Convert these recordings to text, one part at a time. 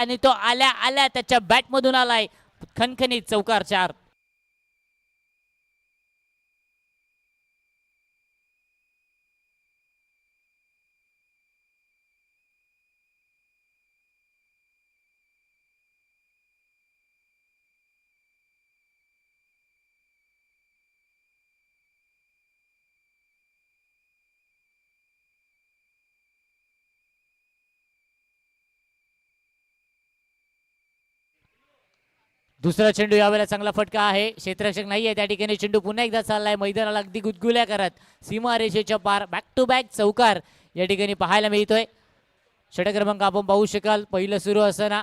आणि तो आल्या आल्या त्याच्या बॅटमधून आलाय खणखणीत चौकार 4. दुसरा चेंडू यावेळेला चांगला फटका आहे. क्षेत्ररक्षक नाहीये त्या ठिकाणी. चेंडू पुन्हा एकदा चाललाय मैदानाला अगदी गुदगुल्या करत सीमारेषेच्या पार. बॅक टू बॅक चौकार या ठिकाणी पाहायला मिळतोय. षटक क्रमांक आपण पाहू शकाल. पहिलं सुरू असताना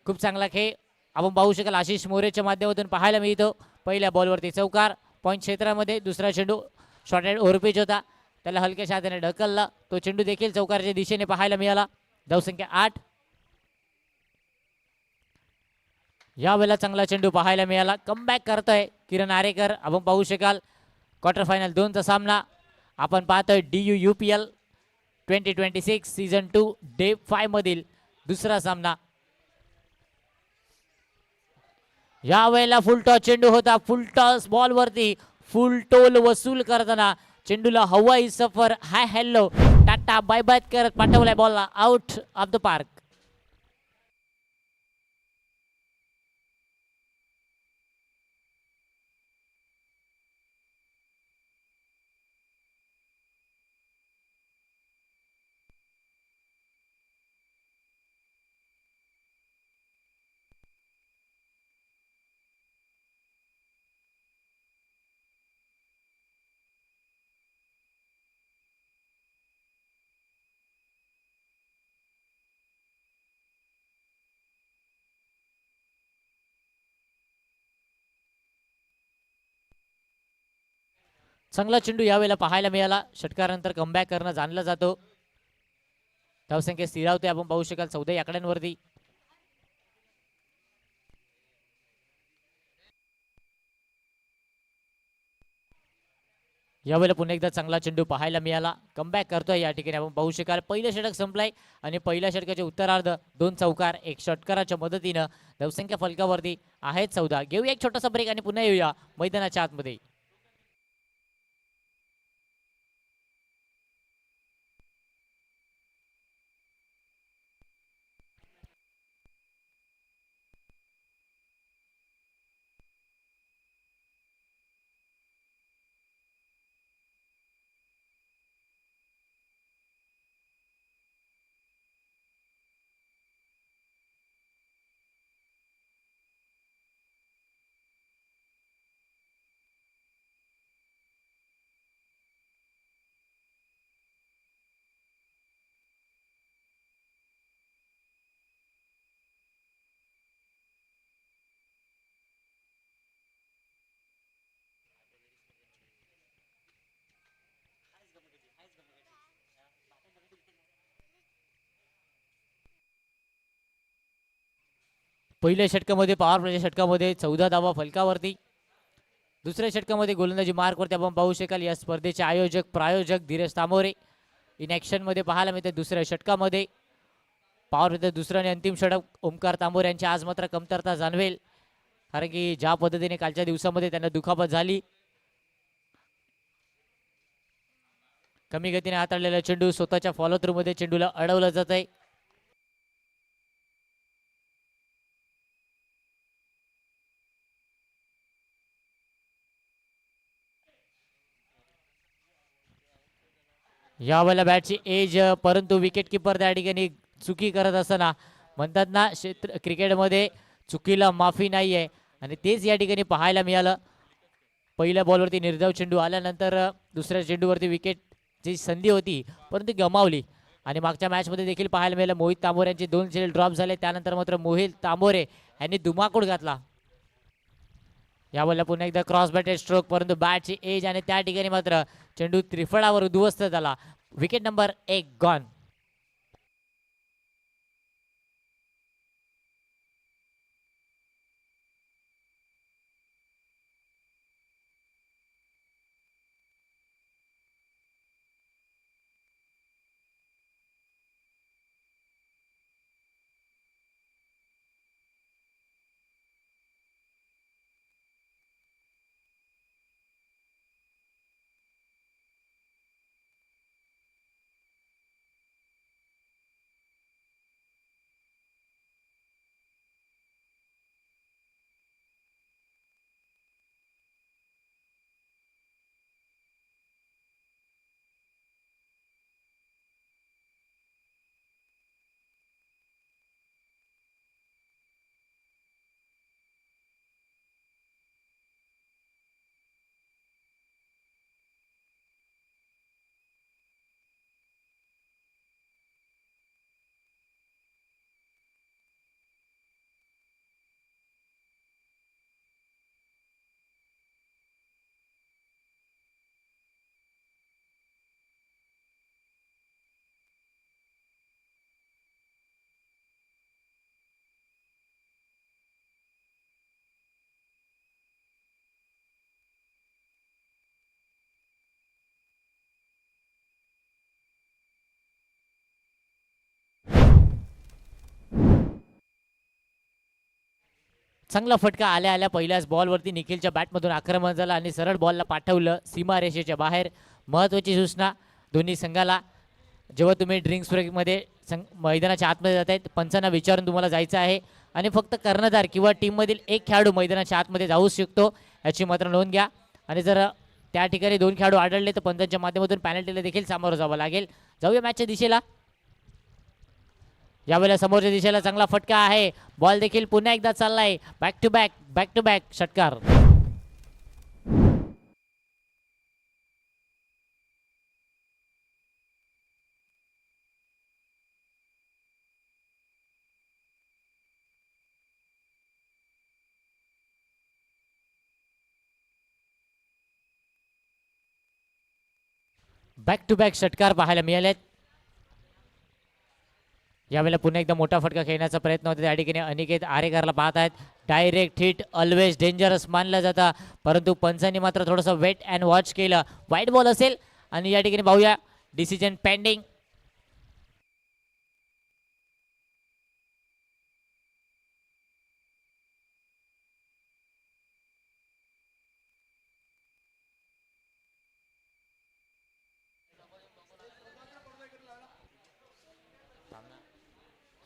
खूप चांगला खेळ आपण पाहू शकाल आशिष मोरेच्या माध्यमातून पाहायला मिळतो. पहिल्या बॉलवरती चौकार पॉईंट क्षेत्रामध्ये. दुसरा चेंडू शॉर्टेड ओव्हरपिच होता, त्याला हलक्याशा हाताने ढकलला. तो चेंडू देखील चौकारच्या दिशेने पाहायला मिळाला. धावसंख्या 8. यावेळेला चांगला चेंडू पाहायला मिळाला. कमबॅक करतोय किरण आरेकर. आपण पाहू शकाल क्वार्टर फायनल 2चा सामना आपण पाहतोय DU UPL 2026 सीझन 2 डे 5 मधील दुसरा सामना. यावेळेला फुल टॉस चेंडू होता. फुल टॉस बॉल वरती फुल टोल वसूल करताना चेंडूला हवाई सफर hi hello tata bye bye करत पाठवलाय बॉलला आउट ऑफ द पार्क. चांगला चेंडू यावेळेला पाहायला मिळाला. षटकारानंतर कमबॅक करणं जाणलं जातो. धावसंख्या स्थिरावते आपण पाहू शकाल 14 आकड्यांवरती. यावेळेला पुन्हा एकदा चांगला चेंडू पाहायला मिळाला. कमबॅक करतोय या ठिकाणी आपण पाहू शकाल. पहिलं षटक संपलंय आणि पहिल्या षटकाचे उत्तरार्ध 2 चौकार 1 षटकाराच्या मदतीनं धावसंख्या फलकावरती आहेत 14. घेऊया एक छोटासा ब्रेक आणि पुन्हा येऊया मैदानाच्या आतमध्ये. पहिल्या षटकामध्ये पॉवर प्लेच्या षटकामध्ये 14 धावा फलकावरती. दुसऱ्या षटकामध्ये गोलंदाजी मार्कवरती आपण पाहू शकाल या स्पर्धेचे आयोजक प्रायोजक धीरज तामोरे. इन ॲक्शन मध्ये पाहायला मिळते. दुसऱ्या षटकामध्ये पॉवर प्लेचं दुसरं आणि अंतिम षटक ओमकार तांबोरे यांची आज मात्र कमतरता जाणवेल, कारण की ज्या पद्धतीने कालच्या दिवसामध्ये त्यांना दुखापत झाली. कमी गतीने हाताळलेला चेंडू स्वतःच्या फॉलो थ्रू मध्ये चेंडूला अडवलं जात आहे. यावेळेला बॅटची एज, परंतु विकेट किपर त्या ठिकाणी चुकी करत असताना म्हणतात ना क्षेत्र क्रिकेटमध्ये चुकीला माफी नाही आहे, आणि तेच या ठिकाणी पाहायला मिळालं. पहिल्या बॉलवरती निर्धाव चेंडू आल्यानंतर दुसऱ्या चेंडूवरती विकेटची संधी होती परंतु गमावली. आणि मागच्या मॅचमध्ये देखील पाहायला मिळालं मोहित तांबोरे यांचे 2 चेंडू ड्रॉप झाले. त्यानंतर मात्र मोहित तांबोरे यांनी धुमाकूळ घातला. यावेळेला पुन्हा एकदा क्रॉस बॅटेड स्ट्रोक, परंतु बॅटची एज आणि त्या ठिकाणी मात्र चेंडू त्रिफळावर उद्ध्वस्त झाला. Wicket number 1 gone. चांगला फटका आल्या आल्या पहिल्याच बॉलवरती निखिलच्या बॅटमधून आक्रमण झालं आणि सरळ बॉलला पाठवलं सीमा रेषेच्या बाहेर. महत्त्वाची सूचना दोन्ही संघाला, जेव्हा तुम्ही ड्रिंक्स ब्रेकमध्ये मैदानाच्या आतमध्ये जात आहेत पंचांना विचारून तुम्हाला जायचं आहे आणि फक्त कर्णधार किंवा टीममधील एक खेळाडू मैदानाच्या आतमध्ये जाऊ शकतो, याची मात्र नोंद घ्या. आणि जर त्या ठिकाणी 2 खेळाडू आढळले तर पंचांच्या माध्यमातून पॅनल्टीला देखील सामोरं जावं लागेल. जाऊया मॅचच्या दिशेला. यावेळेला समोरच्या दिशेला चांगला फटका आहे. बॉल देखील पुन्हा एकदा चाललाय. बॅक टू बॅक षटकार. बॅक टू बॅक षटकार पाहायला मिळालेत. यावेळेला पुन्हा एकदा मोठा फटका खेळण्याचा प्रयत्न होता. त्या ठिकाणी अनिकेत आरेकरला पाहत आहेत. डायरेक्ट हिट ऑलवेज डेंजरस मानलं जातं, परंतु पंचांनी मात्र थोडंसं वेट अँड वॉच केलं. वाईट बॉल असेल आणि या ठिकाणी पाहूया decision pending.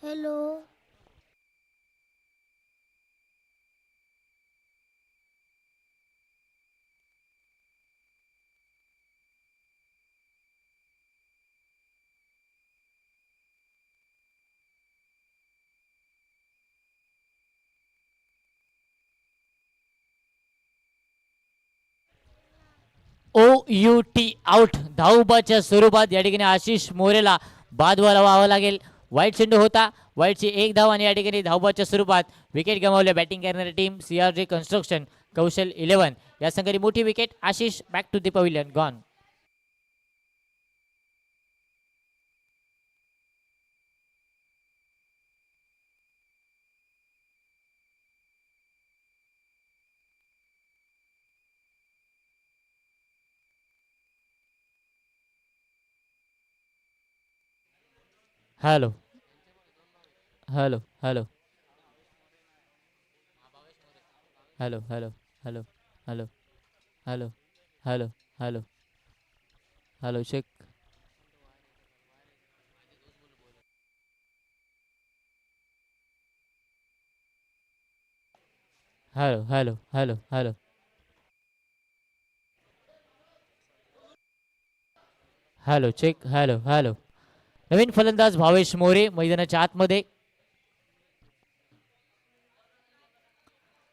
Hello. OUT out. धावबाच्या स्वरूपात या ठिकाणी आशिष मोरेला बादवाला व्हावं लागेल. वाईट चेंडू होता. वाईटची 1 धाव आणि या ठिकाणी धावबाच्या स्वरूपात विकेट गमावल्या बॅटिंग करणारी टीम CRJ कन्स्ट्रक्शन कौशल 11 या संघाची मोठी wicket. Ashish back to the pavilion gone. Hello hello hello hello hello hello hello hello hello hello hello check. Hello hello hello hello hello check. Hello hello. नवीन फलंदाज भावेश मोरे मैदानाच्या आतमध्ये.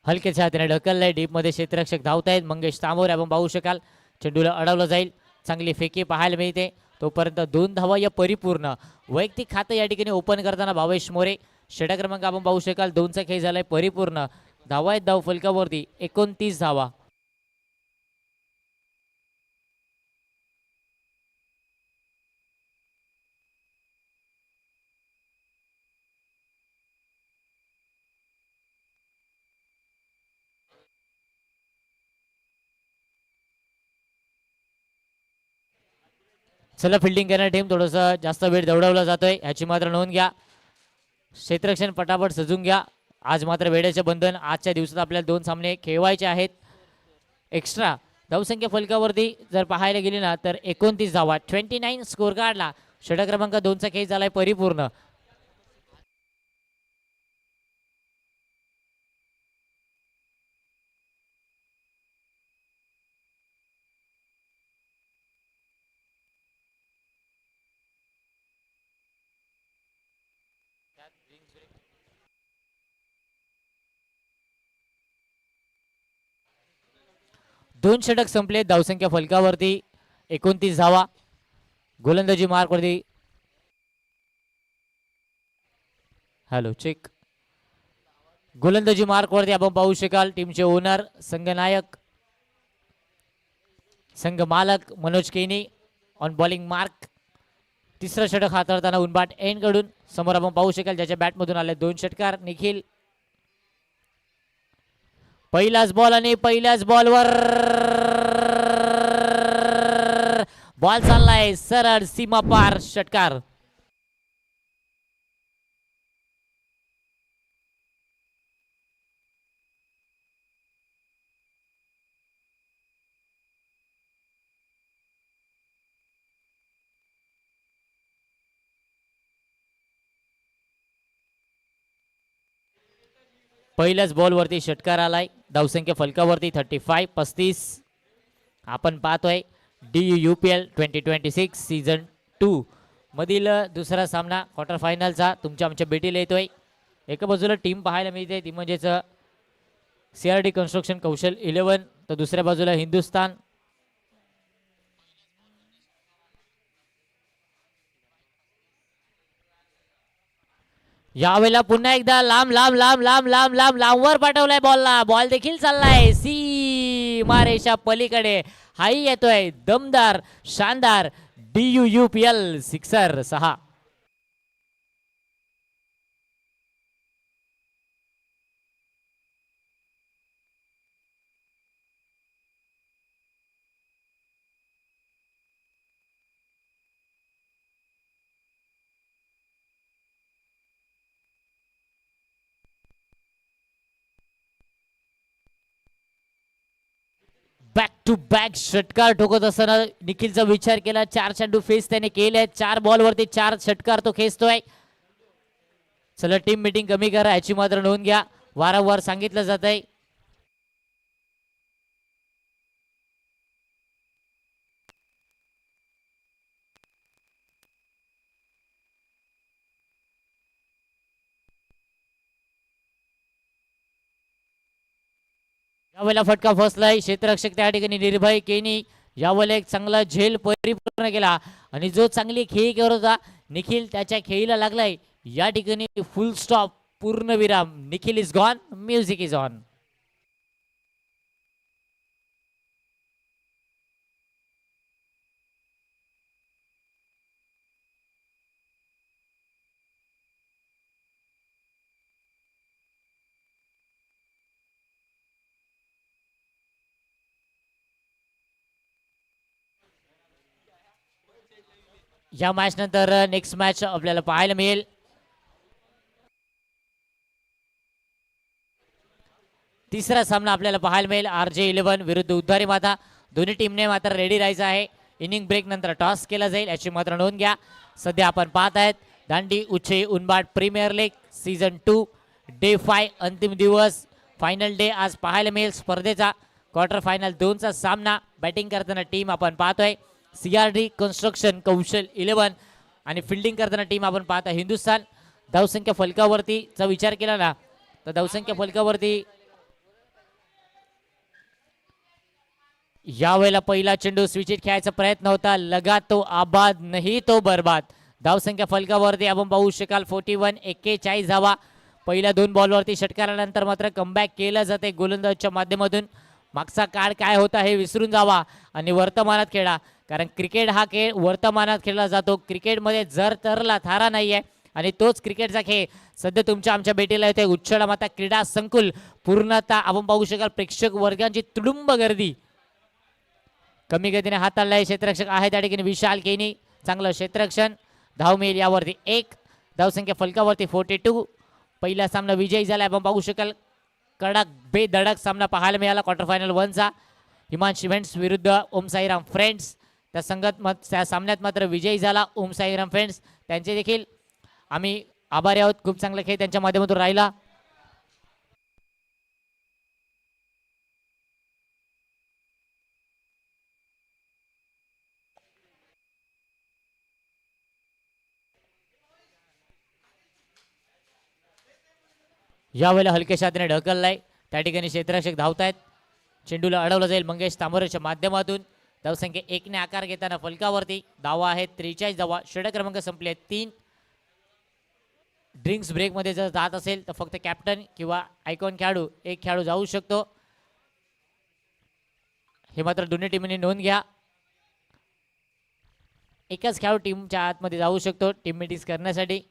हलक्याच्या हाताने ढकललंय. डीपमध्ये क्षेत्ररक्षक धावत आहेत. मंगेश तांबोरे आपण पाहू शकाल. चेंडूला अडवलं जाईल. चांगली फेकी पाहायला मिळते. तोपर्यंत 2 धावा या परिपूर्ण. वैयक्तिक खातं या ठिकाणी ओपन करताना भावेश मोरे. षटक क्रमांक आपण पाहू शकाल. 2चा खेळ झालाय परिपूर्ण. धावा आहेत धाव फलकावरती 29 धावा. चला फिल्डिंग करणारी टीम थोडंसं जास्त वेळ दौडवला जातोय ह्याची मात्र नोंद घ्या. क्षेत्ररक्षण पटापट सजून घ्या. आज मात्र वेळेचे बंधन. आजच्या दिवसात आपल्याला 2 सामने खेळवायचे आहेत. एक्स्ट्रा धावसंख्या फलकावरती जर पाहायला गेली ना तर 29 धावा. 29 स्कोर काढला. षटक क्रमांक 2चा खेळ झालाय परिपूर्ण. दोन षटक संपले. धावसंख्या फलकावरती 29 धावा. गोलंदाजी मार्कवरती. Hello check. गोलंदाजी मार्कवरती आपण पाहू शकाल टीमचे ओनर संघनायक संघ मालक मनोज केनी ऑन बॉलिंग मार्क. तिसरं षटक हाताळताना उनबाट एन कडून समोर आपण पाहू शकाल ज्याच्या बॅटमधून आले 2 षटकार. निखिल पहिलाच बॉल आणि पहिल्याच बॉलवर बॉल चाललाय सरळ सीमा पार षटकार. पहिल्याच बॉलवरती षटकार आलाय. धावसंख्या फलकावरती 35-35. आपण पाहतोय DUPL 2026 सीझन 2 मधील दुसरा सामना क्वार्टर फायनलचा तुमच्या आमच्या भेटीला येतोय. एका बाजूला टीम पाहायला मिळते ती म्हणजेच CRD कन्स्ट्रक्शन कौशल 11, तर दुसऱ्या बाजूला हिंदुस्थान. यावेळेला पुन्हा एकदा लांब लांब लांब लांब लांब लांब लांबवर पाठवलाय बॉलला. बॉल देखील चाललाय सीमारेषा पलीकडे. हाही येतोय दमदार शानदार DUPL sixer 6. Back to back षटकार ठोकत असताना निखिलचा विचार केला. 4 चेंडू फेस त्याने केले. 4 बॉलवरती 4 षटकार तो खेचतोय. चला टीम मीटिंग कमी करा याची मात्र नोंद घ्या. वारंवार सांगितलं जात आहे. यावेळेला फटका फसलाय. क्षेत्ररक्षक त्या ठिकाणी निर्भय केनी यावेळेला एक चांगला झेल परिपूर्ण केला आणि जो चांगली खेळी करत होता निखिल त्याच्या खेळीला लागलाय. या ठिकाणी फुल स्टॉप, पूर्ण विराम. Nikhil is gone, music is on. या मॅच नंतर नेक्स्ट मॅच आपल्याला पाहायला मिळेल. तिसरा सामना आपल्याला पाहायला मिळेल RJ11 विरुद्ध उद्धारी माता. दोन्ही टीमने मात्र रेडी राहायचं आहे. इनिंग ब्रेक नंतर टॉस केला जाईल याची मात्र नोंद घ्या. सध्या आपण पाहत आहेत दांडी उच्चे उनबाड प्रीमियर लीग सीझन 2 डे 5 अंतिम दिवस, फायनल डे आज पाहायला मिळेल स्पर्धेचा. क्वार्टर फायनल 2चा सामना. बॅटिंग करताना टीम आपण पाहतोय CRD कन्स्ट्रक्शन कौशल 11 आणि फिल्डिंग करताना टीम आपण पाहता हिंदुस्थान. धावसंख्या फलकावरती चा विचार केला ना तर धावसंख्या फलकावरती यावेळेला पहिला चेंडू स्विचित खेळायचा प्रयत्न होता. लगा तो आबाद नाही तो बर्बाद. धावसंख्या फलकावरती आपण पाहू शकाल 41 धावा. पहिल्या 2 बॉलवरती षटकारानंतर मात्र कमबॅक केलं जाते गोलंदाजच्या माध्यमातून. मागचा काळ काय होता हे विसरून जावा आणि वर्तमानात खेळा, कारण क्रिकेट हा खेळ वर्तमानात खेळला जातो. क्रिकेटमध्ये जर तरला थारा नाहीये आणि तोच क्रिकेटचा खेळ सध्या तुमच्या आमच्या भेटीला येते. उच्छळ माता क्रीडा संकुल पूर्णतः आपण पाहू शकाल प्रेक्षक वर्गांची तुडुंब गर्दी. कमी गतीने हाताळलाय क्षेत्ररक्षक आहे त्या ठिकाणी विशाल केनी. चांगलं क्षेत्ररक्षण. धाव मिळेल यावरती 1. धावसंख्या फलकावरती 42. पहिला सामना विजयी झाला आपण पाहू शकाल. कडक बेधडक सामना पाहायला मिळाला क्वार्टर फायनल 1चा. हिमांश इव्हेंट्स विरुद्ध ओम साईराम फ्रेंड्स. त्या त्या सामन्यात मात्र विजयी झाला ओम साईराम फ्रेंड्स. त्यांचे देखील आम्ही आभारी आहोत. खूप चांगला खेळ त्यांच्या माध्यमातून राहिला. यावेळेला हलक्या हाताने ढकललाय. त्या ठिकाणी क्षेत्ररक्षक धावतायत. चेंडूला अडवलं जाईल मंगेश तांबोरेच्या माध्यमातून. धावसंख्या 1 ने आकार घेताना फलकावरती धावा आहेत 43 धावा. षटक क्रमांक संपले 3. ड्रिंक्स ब्रेक मध्ये जर जात असेल तर फक्त कॅप्टन किंवा आयकॉन खेळाडू एक खेळाडू जाऊ शकतो. हे मात्र दोन्ही टीमने नोंद घ्या. एकच खेळाडू टीमच्या आतमध्ये जाऊ शकतो टीम मीटिंग करण्यासाठी.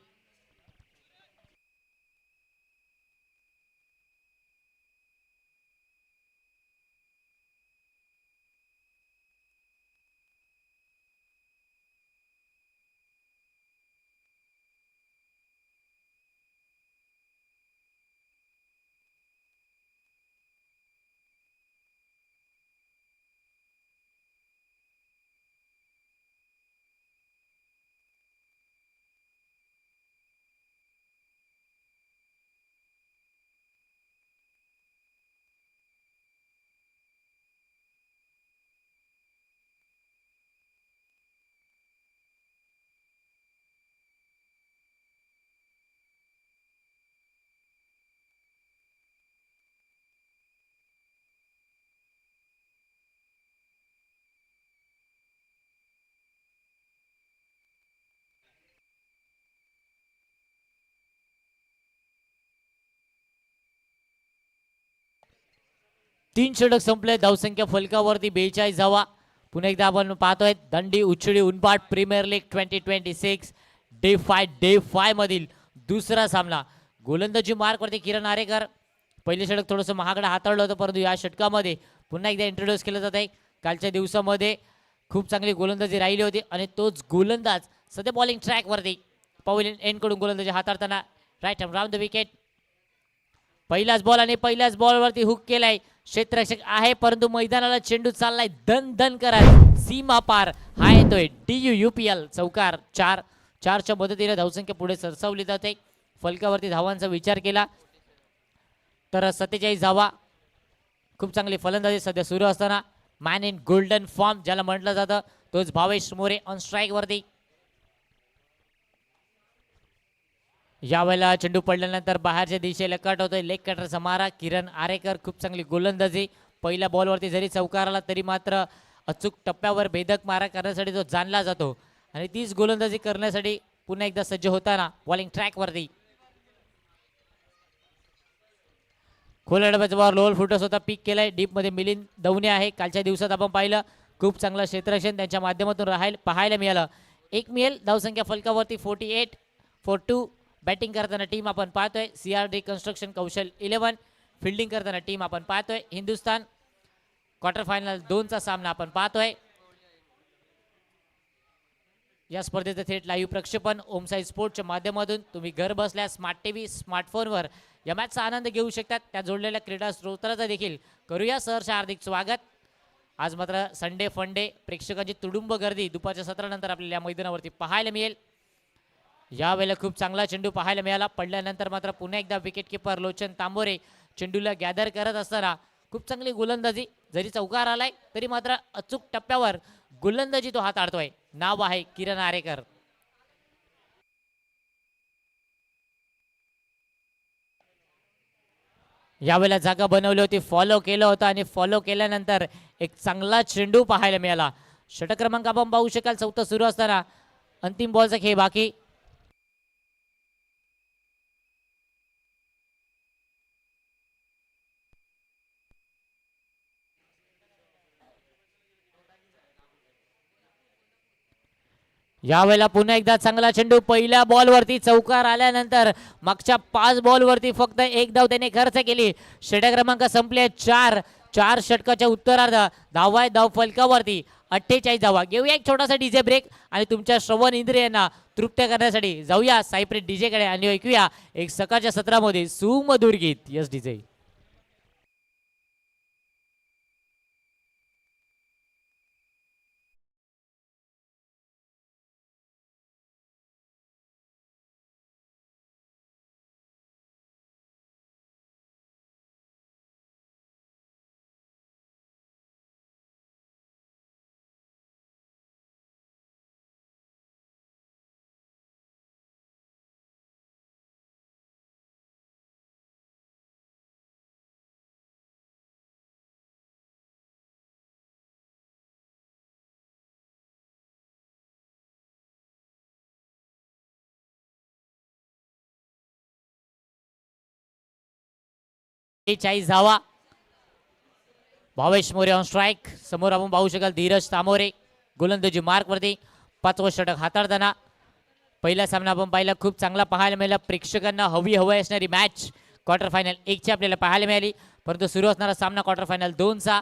3 षटक संपले. धावसंख्या फलकावरती 42 धावा. पुन्हा एकदा आपण पाहतोय दंडी उचडी उनपाट प्रीमियर लीग 2026 डे 5 मधील दुसरा सामना. गोलंदाजी मार्कवरती किरण आरेकर. पहिले षटक थोडंसं महागडं हाताळलं होतं, परंतु या षटकामध्ये पुन्हा एकदा इंट्रोड्यूस केलं जात आहे. कालच्या दिवसामध्ये खूप चांगली गोलंदाजी राहिली होती आणि तोच गोलंदाज सध्या बॉलिंग ट्रॅकवरती. पॉवेलियन एंडकडून गोलंदाजी हाताळताना right hand round the wicket. पहिलाच बॉल आणि पहिल्याच बॉलवरती हुक केलाय. क्षेत्ररक्षक आहे, परंतु मैदानाला चेंडू चाललाय दन दन करत सीमा पार. हा येतोय DUUPL चौकार. 4च्या मदतीने धावसंख्या पुढे सरसावली जाते. फलकावरती धावांचा विचार केला तर 47 धावा. खूप चांगली फलंदाजी सध्या सुरू असताना मॅन इन गोल्डन फॉर्म ज्याला म्हटलं जातं तोच भावेश मोरे ऑन स्ट्राईक वरती. यावेळेला चेंडू पडल्यानंतर बाहेरच्या दिशेला कट होतोय. लेग कटरचा मारा. किरण आरेकर खूप चांगली गोलंदाजी. पहिल्या बॉलवरती जरी चौकार आला तरी मात्र अचूक टप्प्यावर भेदक मारा करण्यासाठी तो जाणला जातो आणि तीच गोलंदाजी करण्यासाठी पुन्हा एकदा सज्ज होताना बॉलिंग ट्रॅकवरती. खोल्या डब्याचा बॉल लोअर फुटस होता. पीक केलाय. डीप मध्ये मिलिंद दवणे आहे. कालच्या दिवसात आपण पाहिलं खूप चांगलं क्षेत्ररक्षण त्यांच्या माध्यमातून पाहायला मिळालं. एक मिळेल. धावसंख्या फलकावरती 48 फॉर 2. बॅटिंग करताना टीम आपण पाहतोय CRD कन्स्ट्रक्शन कौशल 11. फिल्डिंग करताना टीम आपण पाहतोय हिंदुस्थान. क्वार्टर फायनल 2चा सामना आपण पाहतोय. या स्पर्धेचं थेट लाईव्ह प्रक्षेपण ओमसाई स्पोर्टच्या माध्यमातून तुम्ही घर बसल्या स्मार्ट टीव्ही स्मार्टफोनवर या मॅचचा आनंद घेऊ शकतात. त्या जोडलेल्या क्रीडा स्त्रोताचं देखील करूया सहर्ष हार्दिक स्वागत. आज मात्र संडे फंडे प्रेक्षकांची तुडुंब गर्दी दुपारच्या 17 नंतर आपल्याला या मैदानावरती पाहायला मिळेल. यावेळेला खूप चांगला चेंडू पाहायला मिळाला. पडल्यानंतर मात्र पुन्हा एकदा विकेट किपर लोचन तांबोरे चेंडूला गॅदर करत असताना खूप चांगली गोलंदाजी. जरी चौकार आलाय तरी मात्र अचूक टप्प्यावर गोलंदाजी तो हाताळतोय. नाव आहे किरण आरेकर. यावेळेला जागा बनवली होती. फॉलो केलं होतं आणि फॉलो केल्यानंतर एक चांगला चेंडू पाहायला मिळाला. षटक क्रमांक आपण पाहू शकाल. 4था सुरू असताना अंतिम बॉलचा खेळ बाकी. यावेळेला पुन्हा एकदा चांगला चेंडू. पहिल्या बॉलवरती चौकार आल्यानंतर मागच्या 5 बॉलवरती फक्त 1 धाव त्याने खर्च केली. षटक क्रमांक संपले 4 षटकाच्या उत्तरार्ध. धाव फलकावरती 48 धावा. घेऊया एक छोटासा डीजे ब्रेक आणि तुमच्या श्रवण इंद्रियांना तृप्त करण्यासाठी जाऊया सायप्रेट डीजे कडे आणि ऐकूया एक सकाळच्या सत्रामध्ये सुमधुर गीत. Yes DJ. धावा. Bhavesh More on strike. समोर आपण पाहू शकाल धीरज तामोरे गोलंदाजी मार्कवरती. 5वं षटक हाताळताना. पहिला सामना आपण पाहिला खूप चांगला पाहायला मिळाला. प्रेक्षकांना हवी असणारी मॅच क्वार्टर फायनल 1ची आपल्याला पाहायला मिळाली, परंतु सुरू असणारा सामना क्वार्टर फायनल 2चा.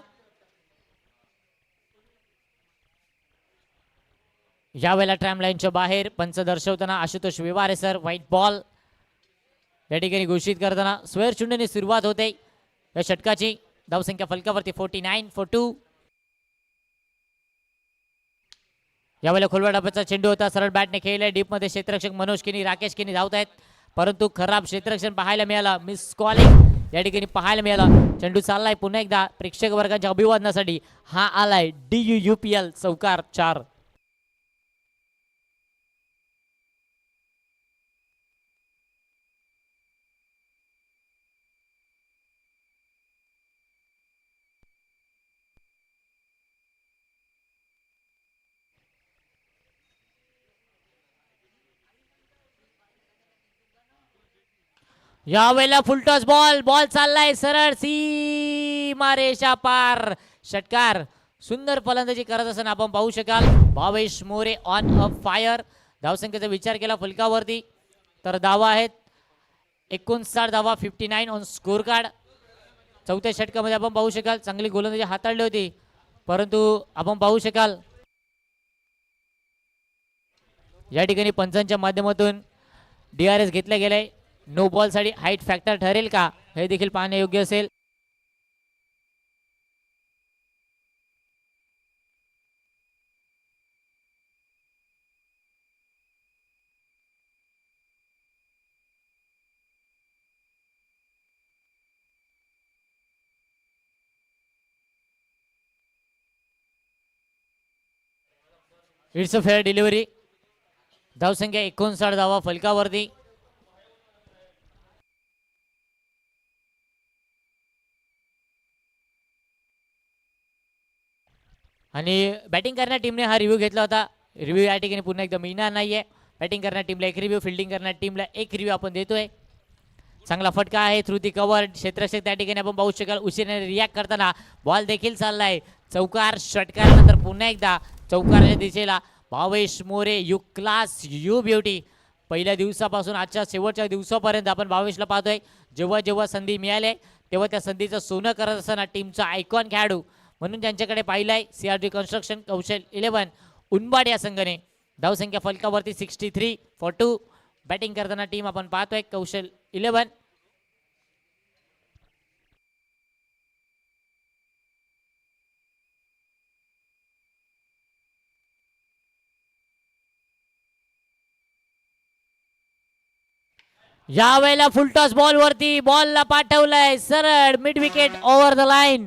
यावेळेला ट्रॅम लाईनच्या बाहेर पंच दर्शवताना आशुतोष विवारे सर. व्हाईट बॉल या ठिकाणी घोषित करताना स्क्वेअर शून्याने सुरुवात होते या षटकाची. धावसंख्या फलकावरती 49 फॉर 2. यावेळेला खोलवा डब्याचा चेंडू होता. सरळ बॅटने खेळलाय. डीप मध्ये क्षेत्ररक्षक मनोज किनी राकेश किनी धावत आहेत, परंतु खराब क्षेत्ररक्षण पाहायला मिळाला. मिस कॉलिंग या ठिकाणी पाहायला मिळाला. चेंडू चाललाय पुन्हा एकदा प्रेक्षक वर्गाच्या अभिवादनासाठी. हा आलाय DUUPL चौकार 4. यावेळेला फुलटॉस बॉल चाललाय सरळ सीमारेषा पार. षटकार. सुंदर फलंदाजी करत असताना आपण पाहू शकाल Bhavesh More on a fire. धावसंख्येचा विचार केला फलकावरती तर धावा आहेत 59 धावा, 59 ऑन स्कोर कार्ड. चौथ्या षटकामध्ये आपण पाहू शकाल चांगली गोलंदाजी हाताळली होती, परंतु आपण पाहू शकाल या ठिकाणी पंचांच्या माध्यमातून DRS घेतले गेले. नो बॉल साठी हाईट फॅक्टर ठरेल का हे देखील पाहणे योग्य असेल. It's a fair delivery. धावसंख्या 59 धावा फलकावरती. आणि बॅटिंग करणाऱ्या टीमने हा रिव्ह्यू घेतला होता. रिव्ह्यू या ठिकाणी पुन्हा एकदा मिळणार नाहीये. बॅटिंग करणाऱ्या टीमला एक रिव्ह्यू, फिल्डिंग करणाऱ्या टीमला एक रिव्ह्यू आपण देतोय. चांगला फटका आहे थ्रू दी कव्हर. क्षेत्ररक्षक त्या ठिकाणी आपण पाहू शकाल उशिराने रिॲक्ट करताना बॉल देखील चाललाय. चौकार. षटकारानंतर पुन्हा एकदा चौकाराच्या दिशेला Bhavesh More. You class, you beauty. पहिल्या दिवसापासून आजच्या शेवटच्या दिवसापर्यंत आपण भावेशला पाहतोय. जेव्हा जेव्हा संधी मिळाली तेव्हा त्या संधीचं सोनं करत असताना टीमचा आयकॉन खेळाडू म्हणून त्यांच्याकडे पाहिलाय CRG कन्स्ट्रक्शन कौशल 11 उनबाड या संघाने. धावसंख्या फलकावरती 63 फॉर 2. बॅटिंग करताना टीम आपण पाहतोय कौशल 11. यावेळेला फुलटॉस बॉल वरती. बॉलला पाठवलाय सरळ mid wicket over the line.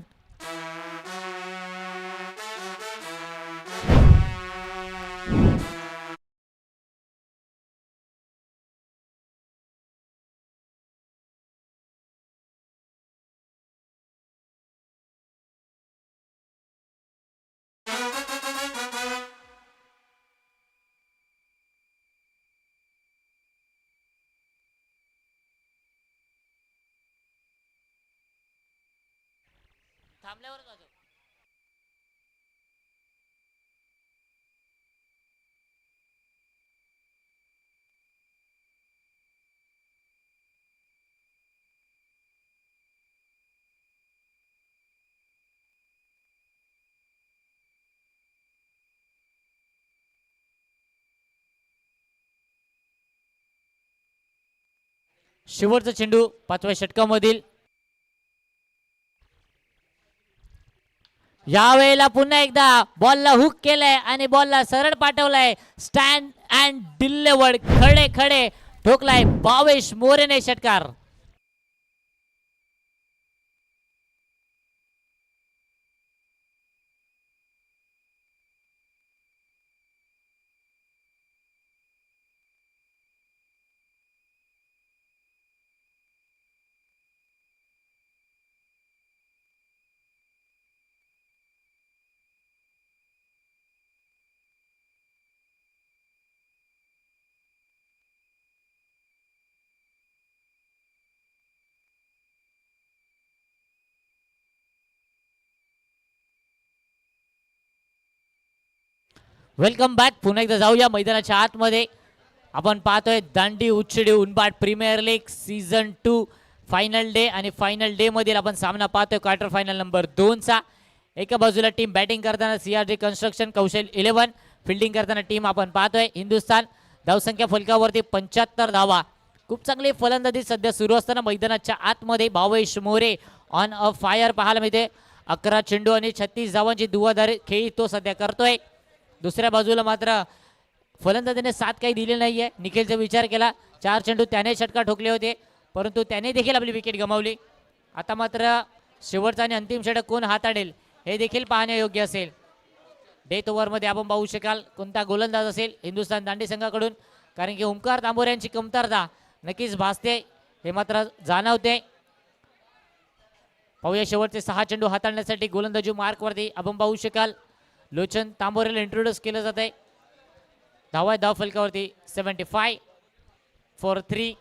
थांबल्यावर शेवटचा चेंडू 5व्या षटकामधील. यावेळेला पुन्हा एकदा बॉलला हुक केलाय आणि बॉलला सरळ पाठवलाय. Stand and delivered. खडे खडे ठोकलाय भावेश मोरेने षटकार. Welcome back. पुन्हा एकदा जाऊया मैदानाच्या आतमध्ये. आपण पाहतोय Dandi Uchchadi Unbad premier league season 2 final day. आणि फायनल डे मधील आपण सामना पाहतोय क्वार्टर फायनल नंबर 2 चा. एका बाजूला टीम बॅटिंग करताना CRG कन्स्ट्रक्शन कौशल 11. फिल्डिंग करताना टीम आपण पाहतोय हिंदुस्थान. धावसंख्या फलकावरती 75 धावा. खूप चांगली फलंदाजी सध्या सुरू असताना मैदानाच्या आतमध्ये Bhavesh More on a fire पाहायला मिळते. 11 चेंडू आणि 36 धावांची दुवाधारी खेळी तो सध्या करतोय. दुसऱ्या बाजूला मात्र फलंदाजीने साथ काही दिली नाहीये. निखिलचा विचार केला 4 चेंडू त्याने षटकार ठोकले होते, परंतु त्याने देखील आपली विकेट गमावली. आता मात्र शेवटचा आणि अंतिम षटक कोण हाताळेल हे देखील पाहणे योग्य असेल. डेथ ओव्हरमध्ये आपण पाहू शकाल कोणता गोलंदाज असेल हिंदुस्थान दांडी संघाकडून, कारण की ओमकार तांबोरे यांची कमतरता नक्कीच भासते हे मात्र जाणवते. पाहूया शेवटचे 6 चेंडू हाताळण्यासाठी गोलंदाजी मार्कवरती आपण पाहू शकाल लोचन तांबोरेला इंट्रोड्यूस केलं जात आहे. धाव फलकावरती 75 फॉर 3.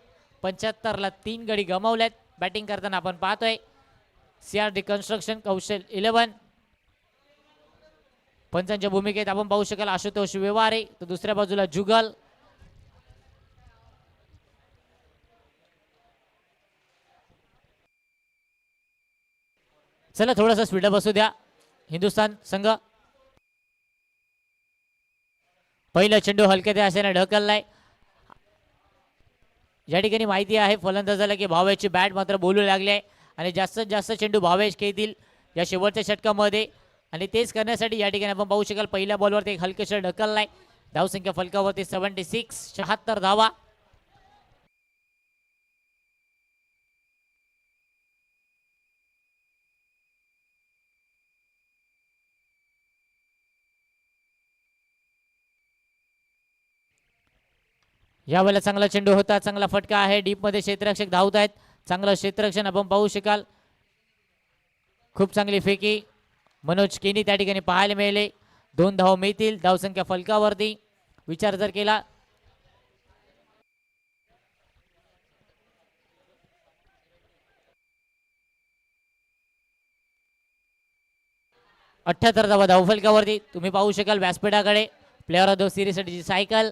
75 ला 3 गडी गमावल्यात. बॅटिंग करताना आपण पाहतोय CRD कन्स्ट्रक्शन कौशल 11. पंचांच्या भूमिकेत आपण पाहू शकाल आशुतोष व्यवहारे, तर दुसऱ्या बाजूला जुगल. चला थोडासा स्पीडअप बसू द्या हिंदुस्थान संघ. पहिला चेंडू हलक्या त्या अशाने ढकललाय. या ठिकाणी माहिती आहे फलंदाजाला की भावेशची बॅट मात्र बोलू लागली आहे आणि जास्तीत जास्त चेंडू भावेश खेळतील या शेवटच्या षटकामध्ये. आणि तेच करण्यासाठी या ठिकाणी आपण पाहू शकाल पहिल्या बॉलवरती एक हलकेशा ढकललाय. धावसंख्या फलकावरती 76, 76 धावा. यावेळेला चांगला चेंडू होता, चांगला फटका आहे. डीप मध्ये क्षेत्ररक्षक धावत आहेत. चांगलं क्षेत्ररक्षण आपण पाहू शकाल. खूप चांगली फेकी मनोज केनी त्या ठिकाणी पाहायला मिळाले. 2 धाव मिळतील धावसंख्या फलकावरती. विचार जर केला 78 धावा धावफलकावरती. तुम्ही पाहू शकाल व्यासपीठाकडे प्लेअर ऑफ द सिरीज साठी सायकल.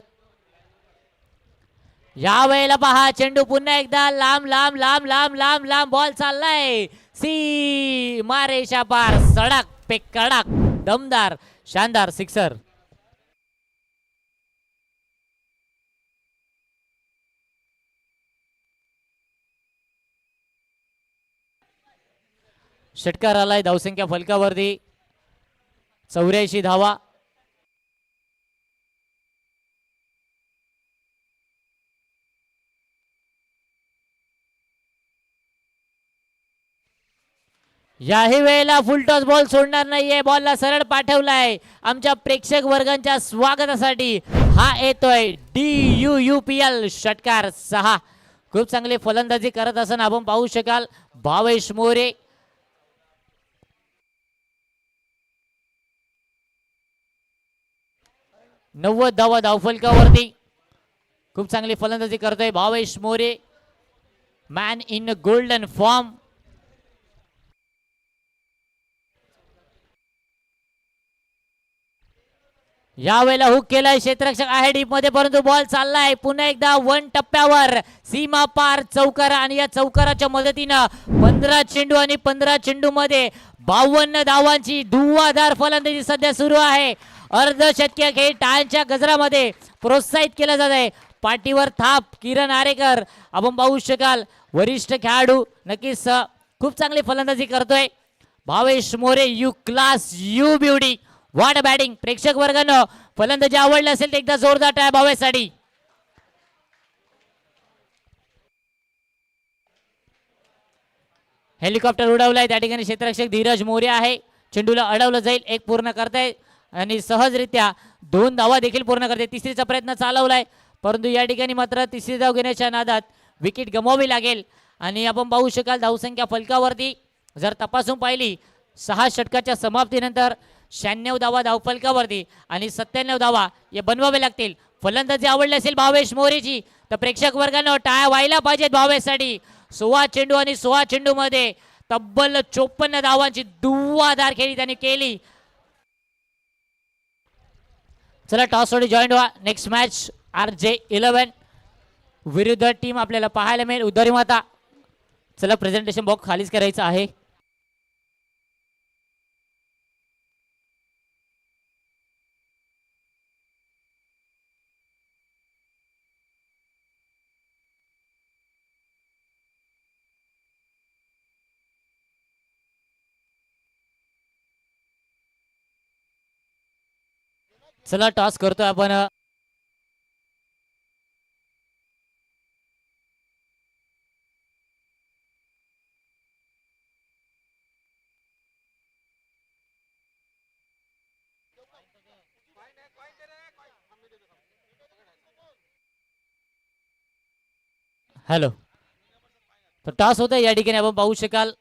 या वेळेला पहा चेंडू पुन्हा एकदा लांब लांब लांब लांब लांब लांब बॉल चाललाय. सी मारेशा पार सडक पे कडक दमदार शानदार सिक्सर. षटकार आलाय धावसंख्या फलकावरती 84 धावा. याही वेळेला फुलटॉस बॉल सोडणार नाहीये. बॉलला सरळ पाठवलाय आमच्या प्रेक्षक वर्गांच्या स्वागतासाठी. हा येतोय DUUPL षटकार 6. खूप चांगली फलंदाजी करत असताना आपण पाहू शकाल भावेश मोरे. नव्वद धावा धावफलकावरती. खूप चांगली फलंदाजी करतोय Bhavesh More. Man in golden form. यावेळेला हुक केलाय क्षेत्ररक्षक आहे डीप मध्ये, परंतु बॉल चाललाय पुन्हा एकदा 1 टप्प्यावर सीमा पार चौकार. आणि या चौकाराच्या मदतीनं 15 चेंडू आणि 15 चेंडू मध्ये 52 धावांची धुव्वाधार फलंदाजी सध्या सुरू आहे. अर्धशतकीय खेळ टाळ्यांच्या गजरामध्ये प्रोत्साहित केला जात आहे. पाठीवर थाप किरण आरेकर आपण पाहू शकाल. वरिष्ठ खेळाडू नक्कीच खूप चांगली फलंदाजी करतोय Bhavesh More. You class you beauty what batting. प्रेक्षक वर्गानं फलंदाजी आवडली असेल तर एकदा जोरदार टाळ्या भावेशसाठी. हेलिकॉप्टर उडवलाय त्या ठिकाणी क्षेत्ररक्षक धीरज मोरे आहे. चेंडूला अडवलं जाईल. एक पूर्ण करताय आणि सहजरित्या 2 धावा देखील पूर्ण करते. तिसरीचा प्रयत्न चालवलाय परंतु या ठिकाणी मात्र तिसरी धाव घेण्याच्या नादात विकेट गमवावी लागेल. आणि आपण पाहू शकाल धावसंख्या फलकावरती जर तपासून पाहिली 6 षटकाच्या समाप्तीनंतर 96 धावा धावफलकावरती आणि 97 धावा हे बनवावे लागतील. फलंदाजी आवडली असेल भावेश मोरेची तर प्रेक्षक वर्गानं टाळ्या व्हायला पाहिजेत भावेशसाठी. 16 चेंडू आणि 16 चेंडू मध्ये तब्बल 54 धावांची धुव्वाधार खेळी त्यांनी केली. चला टॉस साठी जॉईन व्हा. नेक्स्ट मॅच RJ11 विरुद्ध टीम आपल्याला पाहायला मिळेल उद्धरी माता. चला प्रेझेंटेशन बॉक्स खालीच करायचं आहे. चला टॉस करतोय आपण. हॅलो तर टॉस होत आहे या ठिकाणी आपण पाहू शकाल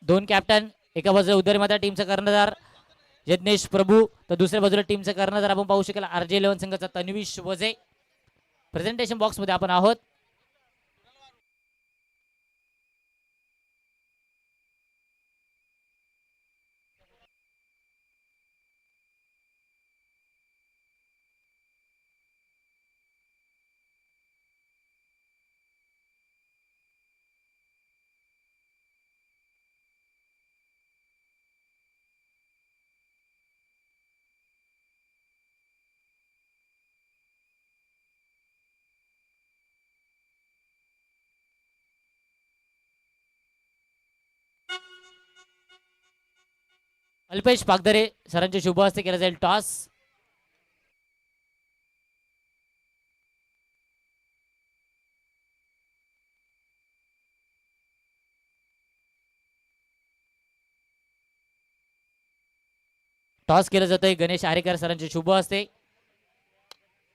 2 कॅप्टन. एका बाजूला उद्धरी माता टीमचा कर्णधार यज्ञेश प्रभू तर दुसऱ्या बाजूला टीमचा कर्णधार आपण पाहू शकाल RJ11 संघाचा तन्वीश वजे. प्रेझेंटेशन बॉक्स मध्ये आपण आहोत. अल्पेश पागदरे सरांचे शुभ हस्ते केला जाईल टॉस. टॉस केलं जातोय गणेश आरेकर सरांचे शुभ हस्ते.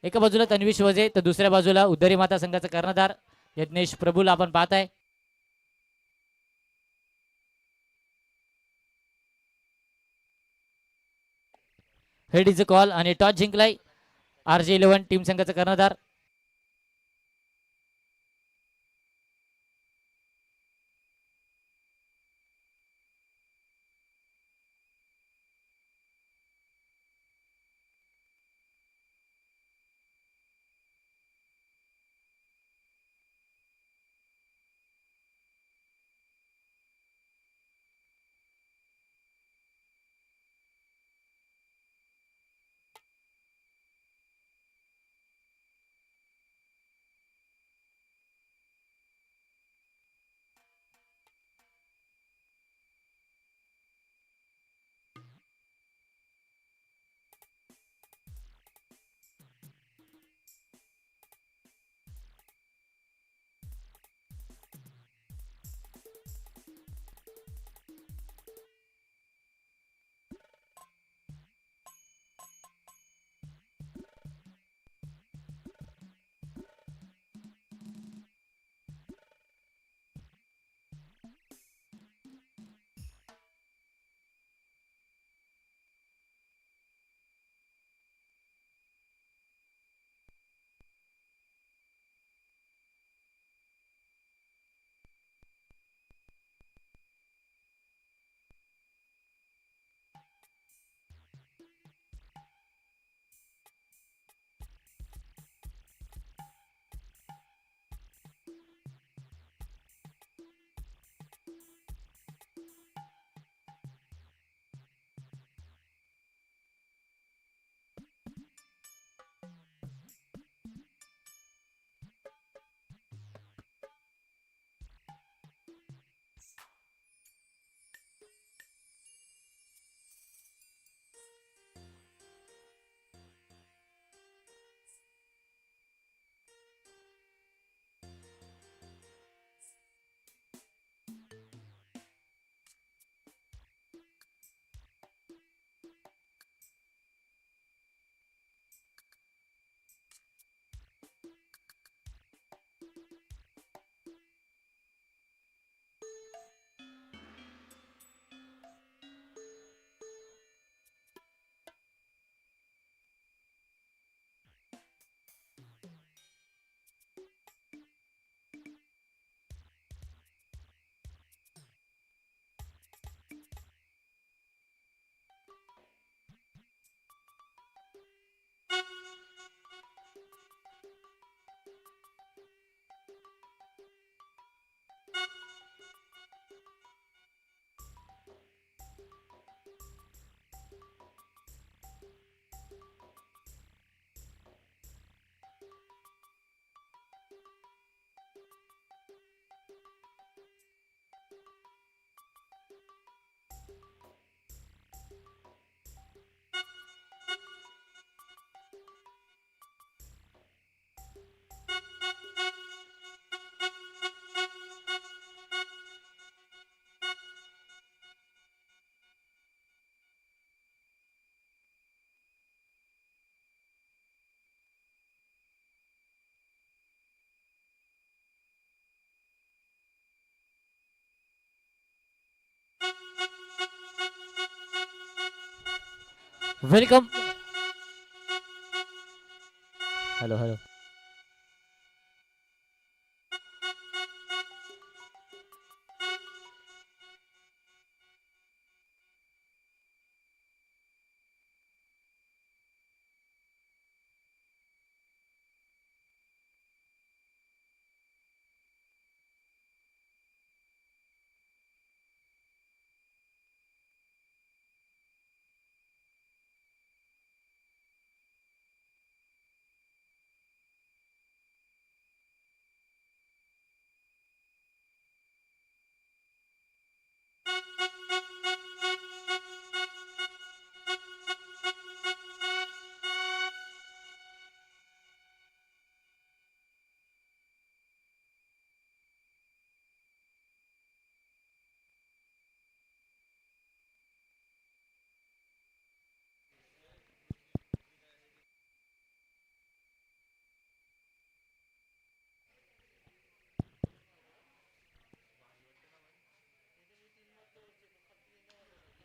एका बाजूला तन्वीश वजे तर दुसऱ्या बाजूला उद्धरी माता संघाचा कर्णधार यज्ञेश प्रभूला आपण पाहताय. हेड इज अ कॉल आणि टॉस जिंकलाय RJ11 टीम संघाचा कर्णधार. वेलकम. Hello hello.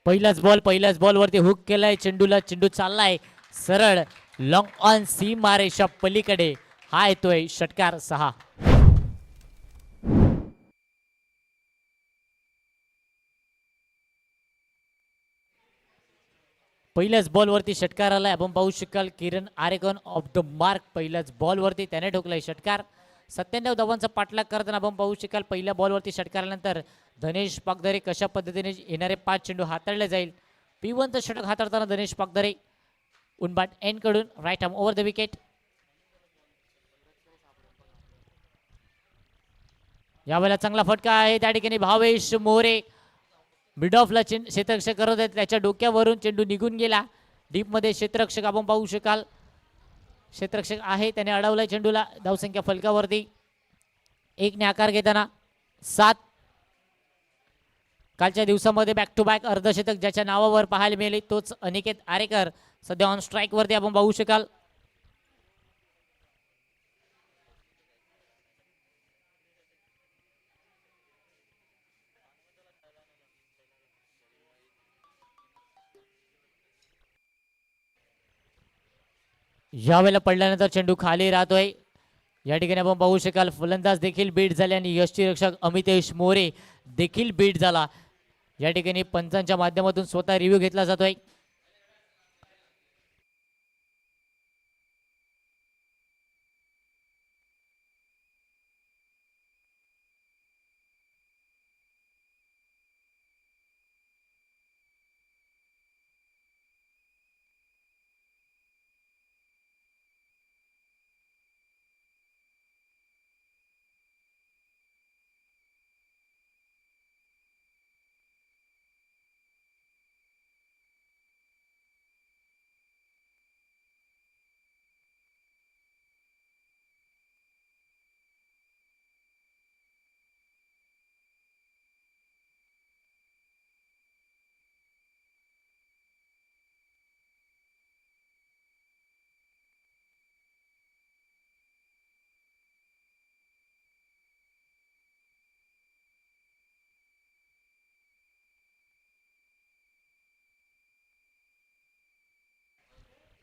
पहिल्याच बॉल वरती हुक केलाय चेंडूला. चेंडू चाललाय सरळ लॉंग ऑन सीमा रेषा पलीकडे. हा येतोय षटकार 6. पहिल्याच बॉल वरती षटकार आलाय. आपण पाहू शकाल किरण आरेकन ऑफ द मार्क. पहिल्याच बॉल वरती त्याने ठोकलाय षटकार. 97 धावांचा पाठलाग करताना आपण पाहू शकाल पहिल्या बॉल वरती षटकारानंतर धनेश पागदरे कशा पद्धतीने येणारे 5 चेंडू हाताळले जाईल. P1 चं षटक हाताळताना धनेश पागदरे उनबाट एंड कडून right arm over the wicket. यावेळेला चांगला फटका आहे त्या ठिकाणी भावेश मोरे मिड ऑफला क्षेत्ररक्षक करत आहेत. त्याच्या डोक्यावरून चेंडू निघून गेला डीप मध्ये. क्षेत्ररक्षक आपण पाहू शकाल क्षेत्ररक्षक आहे त्याने अडवलाय चेंडूला. धावसंख्या फलकावरती 1 ने आकार घेताना 7. कालच्या दिवसामध्ये बॅक टू बॅक अर्धशतक ज्याच्या नावावर पाहायला मिळाले तोच अनिकेत आरेकर सध्या ऑन स्ट्राईक वरती आपण पाहू शकाल. यावेळेला पडल्यानंतर चेंडू खाली राहतोय. या ठिकाणी आपण पाहू शकाल फलंदाज देखील बीट झाले आणि यष्टीरक्षक अमितेश मोरे देखील बीट झाला. या ठिकाणी पंचांच्या माध्यमातून स्वतः रिव्ह्यू घेतला जातोय.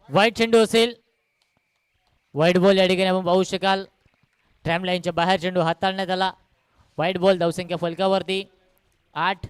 वाईट चेंडू असेल. वाईट बॉल या ठिकाणी आपण पाहू शकाल ट्रॅम लाईनच्या बाहेर चेंडू हाताळण्यात आला. वाईट बॉल. धावसंख्या फलकावरती 8.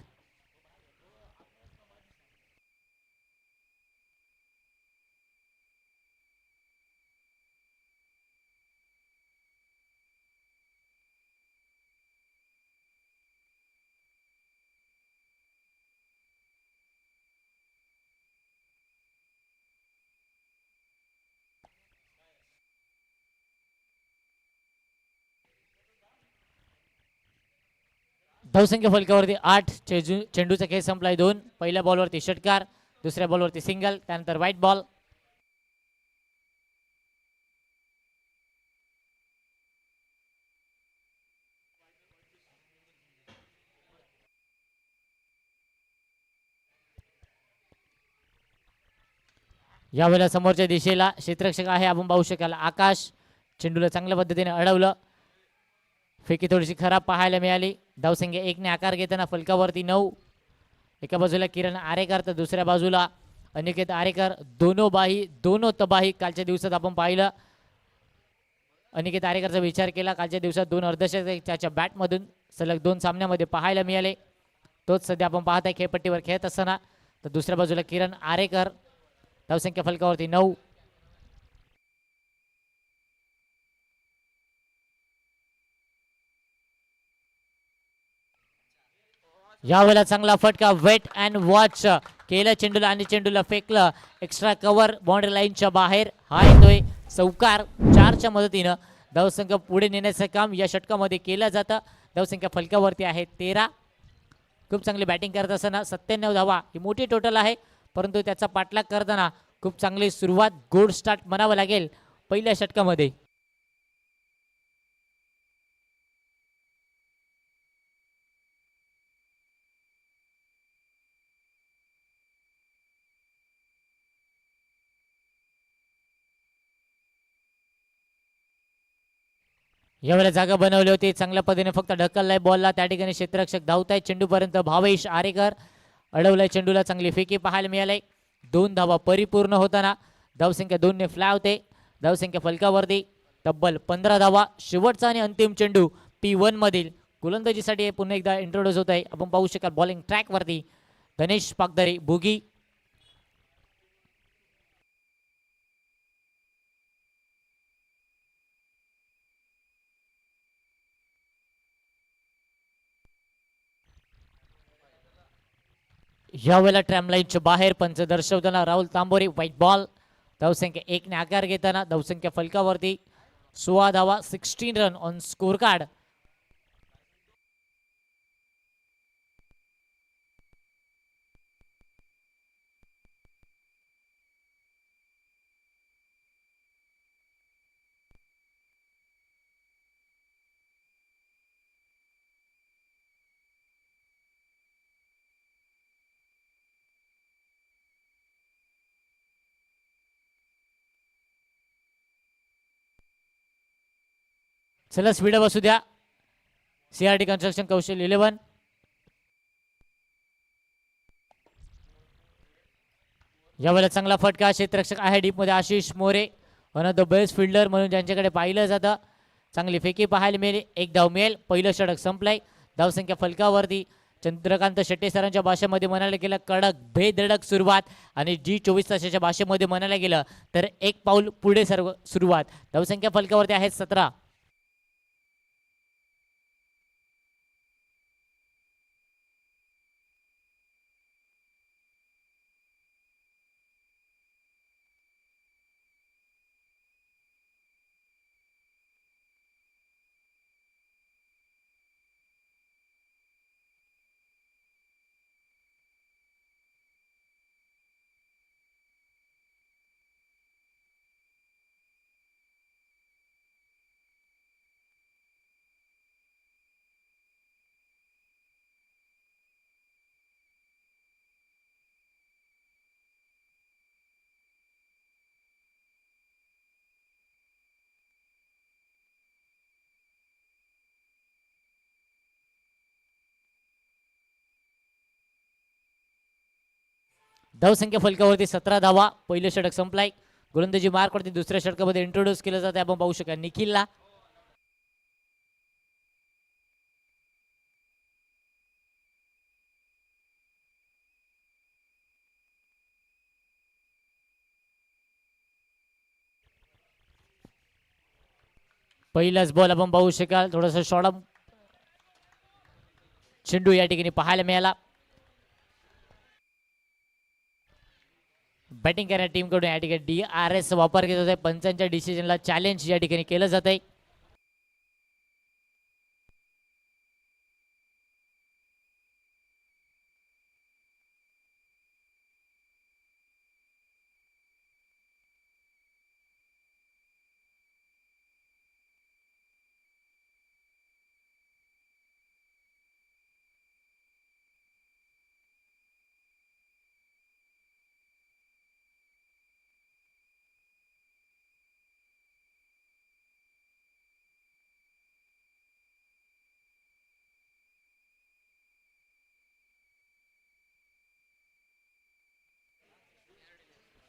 धावसंख्या फलकावरती 8. चेंडूचा खेळ संपलाय 2. पहिल्या बॉलवरती षटकार. दुसऱ्या बॉलवरती सिंगल. त्यानंतर व्हाईट बॉल. यावेळेला समोरच्या दिशेला क्षेत्ररक्षक आहे आपण पाहू शकाल आकाश. चेंडूला चांगल्या पद्धतीने अडवलं. फेकी थोडीशी खराब पाहायला मिळाली. धावसंख्या 1 ने आकार घेताना फलकावरती 9. एका बाजूला किरण आरेकर तर दुसऱ्या बाजूला अनिकेत आरेकर. दोनो तबाही कालच्या दिवसात आपण पाहिलं. अनिकेत आरेकरचा विचार केला कालच्या दिवसात 2 अर्धशतक त्याच्या बॅटमधून सलग 2 सामन्यामध्ये पाहायला मिळाले. तोच सध्या आपण पाहत आहे खेळपट्टीवर खेळत असताना. तर दुसऱ्या बाजूला किरण आरेकर. धावसंख्या फलकावरती 9. यावेळेला चांगला फटका वेट अँड वॉच केलं चेंडूला आणि चेंडूला फेकलं एक्स्ट्रा कव्हर बाउंड्री लाईनच्या बाहेर. हा येतोय चौकार. 4च्या मदतीनं धावसंख्या पुढे नेण्याचं काम या षटकामध्ये केलं जातं. धावसंख्या फलकावरती आहे 13. खूप चांगली बॅटिंग करत असताना 97 धावा ही मोठी टोटल आहे. परंतु त्याचा पाठलाग करताना खूप चांगली सुरुवात गुड स्टार्ट म्हणावं लागेल पहिल्या षटकामध्ये. यावेळेला जागा बनवली होती चांगल्या पद्धतीने फक्त ढकललाय बॉलला. त्या ठिकाणी क्षेत्ररक्षक धावताय चेंडूपर्यंत भावेश आरेकर. अडवलाय चेंडूला, चांगली फेकी पाहायला मिळाली. 2 धावा परिपूर्ण होताना धावसंख्या 2 ने फ्लाय होते. धावसंख्या फलकावरती तब्बल 15 धावा. शेवटचा आणि अंतिम चेंडू P1 मधील गोलंदाजीसाठी पुन्हा एकदा इंट्रोड्यूस होत आहे. आपण पाहू शकाल बॉलिंग ट्रॅक वरती गणेश पागदरे बुगी. यावेळेला ट्रॅमलाईनच्या बाहेर पंच दर्शवताना राहुल तांबोरे व्हाईट बॉल. धावसंख्या 1 ने आकार घेताना धावसंख्या फलकावरती 16 धावा, 16 रन ऑन स्कोर कार्ड. चला स्पीड बसू द्या. CRT कन्स्ट्रक्शन कौशल 11. यावेळेला चांगला फटका. क्षेत्ररक्षक आहे डीप मध्ये Ashish More, one of the best fielder म्हणून ज्यांच्याकडे पाहिलं जातं. चांगली फेकी पाहायला मिळेल. 1 धाव मिळेल. पहिलं षटक संपलंय. धावसंख्या फलकावरती चंद्रकांत शेट्टे सरांच्या भाषेमध्ये म्हणायला गेलं कडक बेधडक सुरुवात, आणि G24 तासाच्या भाषेमध्ये म्हणायला गेलं तर एक पाऊल पुढे सर्व सुरुवात. धावसंख्या फलकावरती आहे 17. धावसंख्या फलकावरती 17 धावा. पहिलं षटक संपलाय. गोलंदाजी मार्क वरती दुसऱ्या षटकामध्ये इंट्रोड्यूस केलं जाते. आपण पाहू शकाल निखिलला. पहिलाच बॉल आपण पाहू शकाल थोडासा शॉर्ट चेंडू या ठिकाणी पाहायला मिळाला. बॅटिंग करणाऱ्या टीम कडून या ठिकाणी DRS वापर केला जात आहे. पंचांच्या डिसिजनला चॅलेंज या ठिकाणी केलं जात आहे.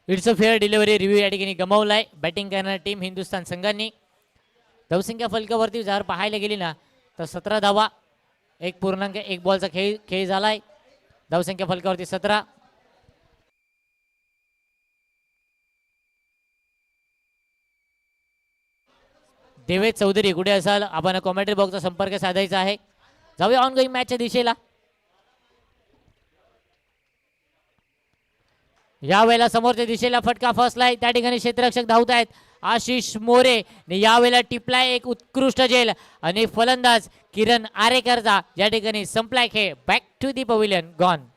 It's a fair delivery review या ठिकाणी गमावलाय बॅटिंग करणारी टीम हिंदुस्थान संघांनी. धावसंख्या फलकावरती जर पाहायला गेली ना तर 17 धावा. 1.1 बॉलचा खेळ झालाय. धावसंख्या फलकावरती 17. देवेश चौधरी कुठे असाल आपण कॉमेंट्री बॉक्सचा संपर्क साधायचा आहे. जाऊया ऑन गोईंग मॅचच्या दिशेला. यावेळेला समोरच्या दिशेला फटका फसलाय. त्या ठिकाणी क्षेत्ररक्षक धावत आहेत आशिष मोरे. यावेळेला टिपलाय एक उत्कृष्ट झेल आणि फलंदाज किरण आरेकरचा या ठिकाणी संपलाय खेळ. Back to the pavilion gone.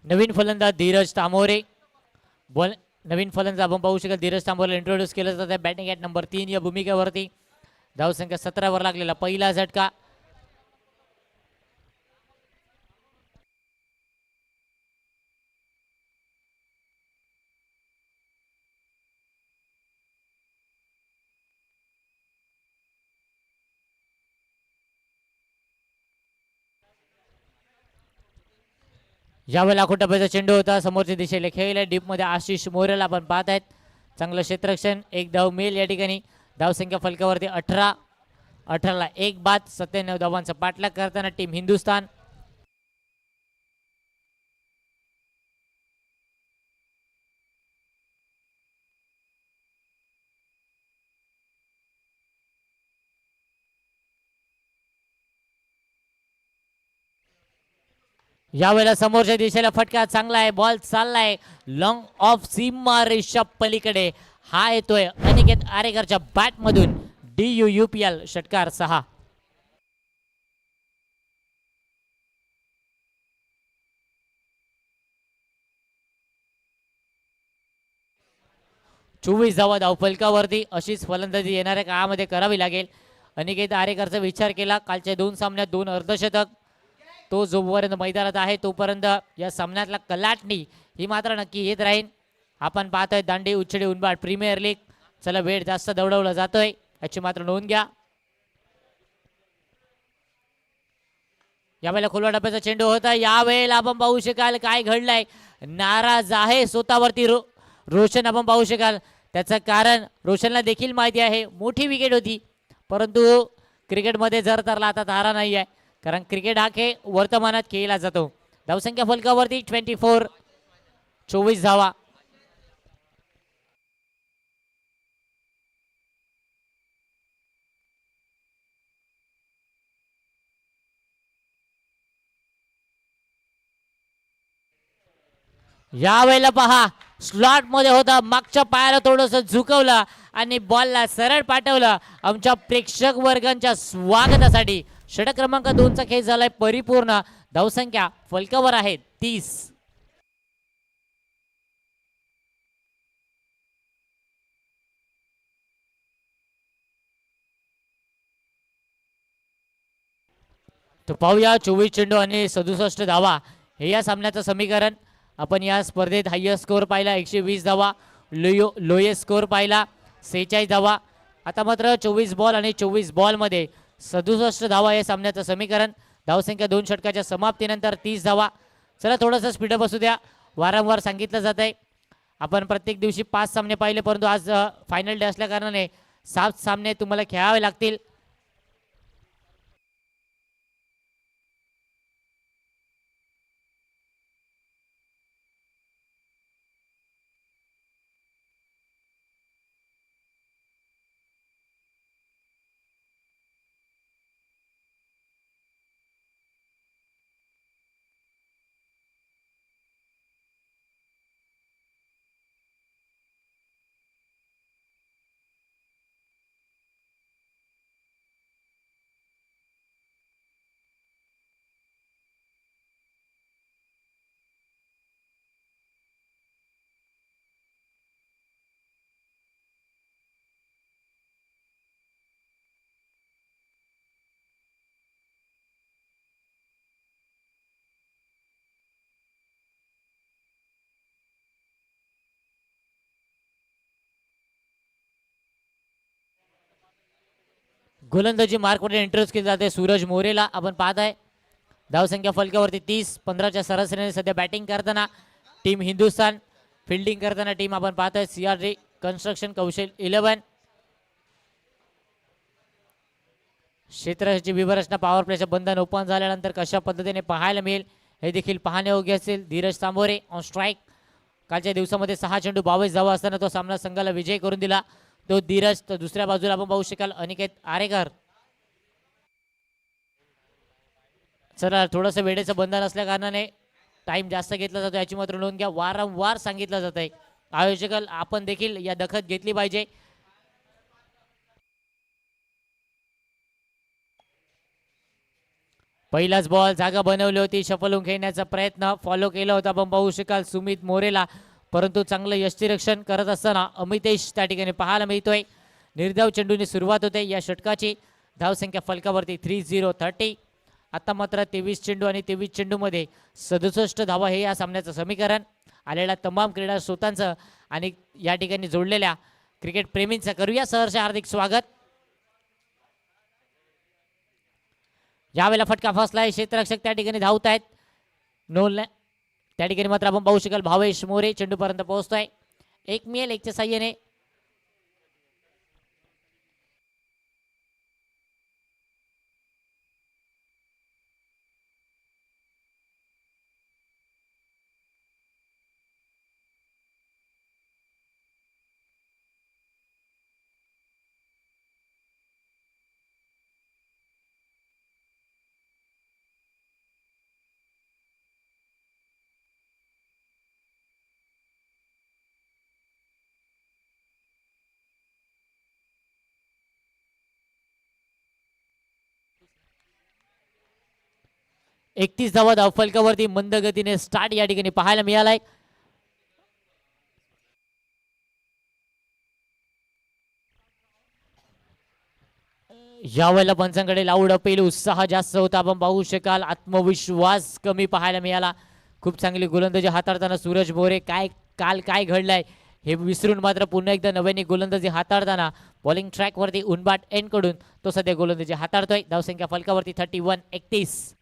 नवीन फलंदाज धीरज तामोरे. बॉल नवीन फलंदाज आपण पाहू शकाल धीरज तांबोरेला इंट्रोड्यूस केलं जातं बॅटिंग ॲट नंबर 3 या भूमिकेवरती. धावसंख्या 17 वर लागलेला पहिला झटका. यावेळेला लाखो टप्प्याचा चेंडू होता समोरच्या दिशेला खेळला डीप मध्ये आशिष मोरेला आपण पाहत आहेत. चांगलं क्षेत्ररक्षण एक धाव मेल या ठिकाणी. धावसंख्या फलकावरती 18 एक बाद 97 धावांचा पाठलाग करताना टीम हिंदुस्थान. यावेळेला समोरच्या दिशेला फटका चांगला आहे. बॉल चाललाय लॉंग ऑफ सीमा रेषा पलीकडे. हा येतोय अनिकेत आरेकरच्या बॅट मधून. DUUPL षटकार 6. चोवीस धावा धावफलकावरती. अशीच फलंदाजी येणाऱ्या काळामध्ये करावी लागेल. अनिकेत आरेकरचा विचार केला कालच्या 2 सामन्यात 2 अर्धशतक. तो जोपर्यंत मैदानात आहे तोपर्यंत या सामन्यातला कलाटणी ही मात्र नक्की येत राहील. आपण पाहतोय दांडी उच्छेडी उनबाड प्रीमियर लीग. चला वेळ जास्त दौडवला जातोय याची मात्र नोंद घ्या. यावेळेला खोलवा डब्याचा चेंडू होता. यावेळेला आपण पाहू शकाल काय घडलंय. नाराज आहे स्वतःवरती रोशन. आपण पाहू शकाल त्याचं कारण रोशनला देखील माहिती आहे मोठी विकेट होती परंतु क्रिकेटमध्ये जर तरला आता तारा नाही आहे कारण क्रिकेट हा खेळ वर्तमानात खेळला जातो. धावसंख्या फलकावरती 24 24 धावा. यावेळेला पहा स्लॉट मध्ये होता मागच्या पायाला थोडंसं झुकवलं आणि बॉलला सरळ पाठवलं. आमच्या प्रेक्षक वर्गांच्या स्वागतासाठी षटक क्रमांक 2 चा खेळ झालाय परिपूर्ण. धावसंख्या फलकावर आहे 30. तो पाहूया 24 चेंडू आणि 67 धावा हे या सामन्याचं समीकरण. आपण या स्पर्धेत हायस्ट स्कोर पाहिला 120 धावा. लोएस्ट स्कोर पाहिला 46 धावा. आता मात्र 24 बॉल आणि 24 बॉल मध्ये 67 धावा हे सामन्याचं समीकरण. धावसंख्या 2 षटकाच्या समाप्तीनंतर 30 धावा. चला थोडंसं स्पीडअप असू द्या. वारंवार सांगितलं जात आहे आपण प्रत्येक दिवशी 5 सामने पाहिले परंतु आज फायनल डे असल्या कारणाने 7 सामने तुम्हाला खेळावे लागतील. गोलंदाजी मार्कमध्ये इंट्रोड्यूस केली जाते सूरज मोरेला. आपण पाहत आहे धावसंख्या फलकावरती 30. 15च्या सरासरीने सध्या बॅटिंग करताना टीम हिंदुस्थान. फिल्डिंग करताना टीम आपण पाहत आहे CRD कन्स्ट्रक्शन कौशल 11. क्षेत्राची विवरचना पॉवर प्लेचं बंधन ओपन झाल्यानंतर कशा पद्धतीने पाहायला मिळेल हे देखील पाहण्यायोग्य असेल. Dheeraj Tambore on strike. कालच्या दिवसामध्ये 6 चेंडू 22 धावा असताना तो सामना संघाला विजय करून दिला तो धीरज. तर दुसऱ्या बाजूला आपण पाहू शकाल अनिकेत आरेकर. चला थोडंसं वेळेचं बंधन असल्या कारणाने टाइम जास्त घेतला जातो याची मात्र नोंद घ्या. वारंवार सांगितलं जात आहे आयोजकाल आपण देखील या दखत घेतली पाहिजे. पहिलाच बॉल जागा बनवली होती, शफलून खेळण्याचा प्रयत्न फॉलो केला होता आपण पाहू शकाल सुमित मोरेला, परंतु चांगलं यष्टीरक्षण करत असताना अमितेश त्या ठिकाणी पाहायला मिळतोय. निर्धाव चेंडूने सुरुवात होते या षटकाची. धावसंख्या फलकावरती 30-30. आता मात्र 23 चेंडू आणि 23 चेंडूमध्ये 67 धावा हे या सामन्याचं समीकरण. आलेल्या तमाम क्रीडा श्रोतांचं आणि या ठिकाणी जोडलेल्या क्रिकेट प्रेमींचं करूया सहर्ष हार्दिक स्वागत. यावेळेला फटका फसलाय, क्षेत्ररक्षक त्या ठिकाणी धावत आहेत. नोल त्या ठिकाणी मात्र आपण पाहू शकाल भावेश मोरे चेंडूपर्यंत पोहोचतोय. एक मिळेल एकच्या साह्याने. एकतीस धावा धावफलकावरती मंद गतीने स्टार्ट या ठिकाणी पाहायला मिळालाय. यावेळेला पंचांकडे लाऊड अपील, उत्साह जास्त होता आपण पाहू शकाल. आत्मविश्वास कमी पाहायला मिळाला. खूप चांगली गोलंदाजी हाताळताना सूरज मोरे काल काय घडलंय हे विसरून मात्र पुन्हा एकदा नव्याने गोलंदाजी हाताळताना बॉलिंग ट्रॅकवरती उनबाट एन कडून तो सध्या गोलंदाजी हाताळतोय. धावसंख्या फलकावरती 31-31.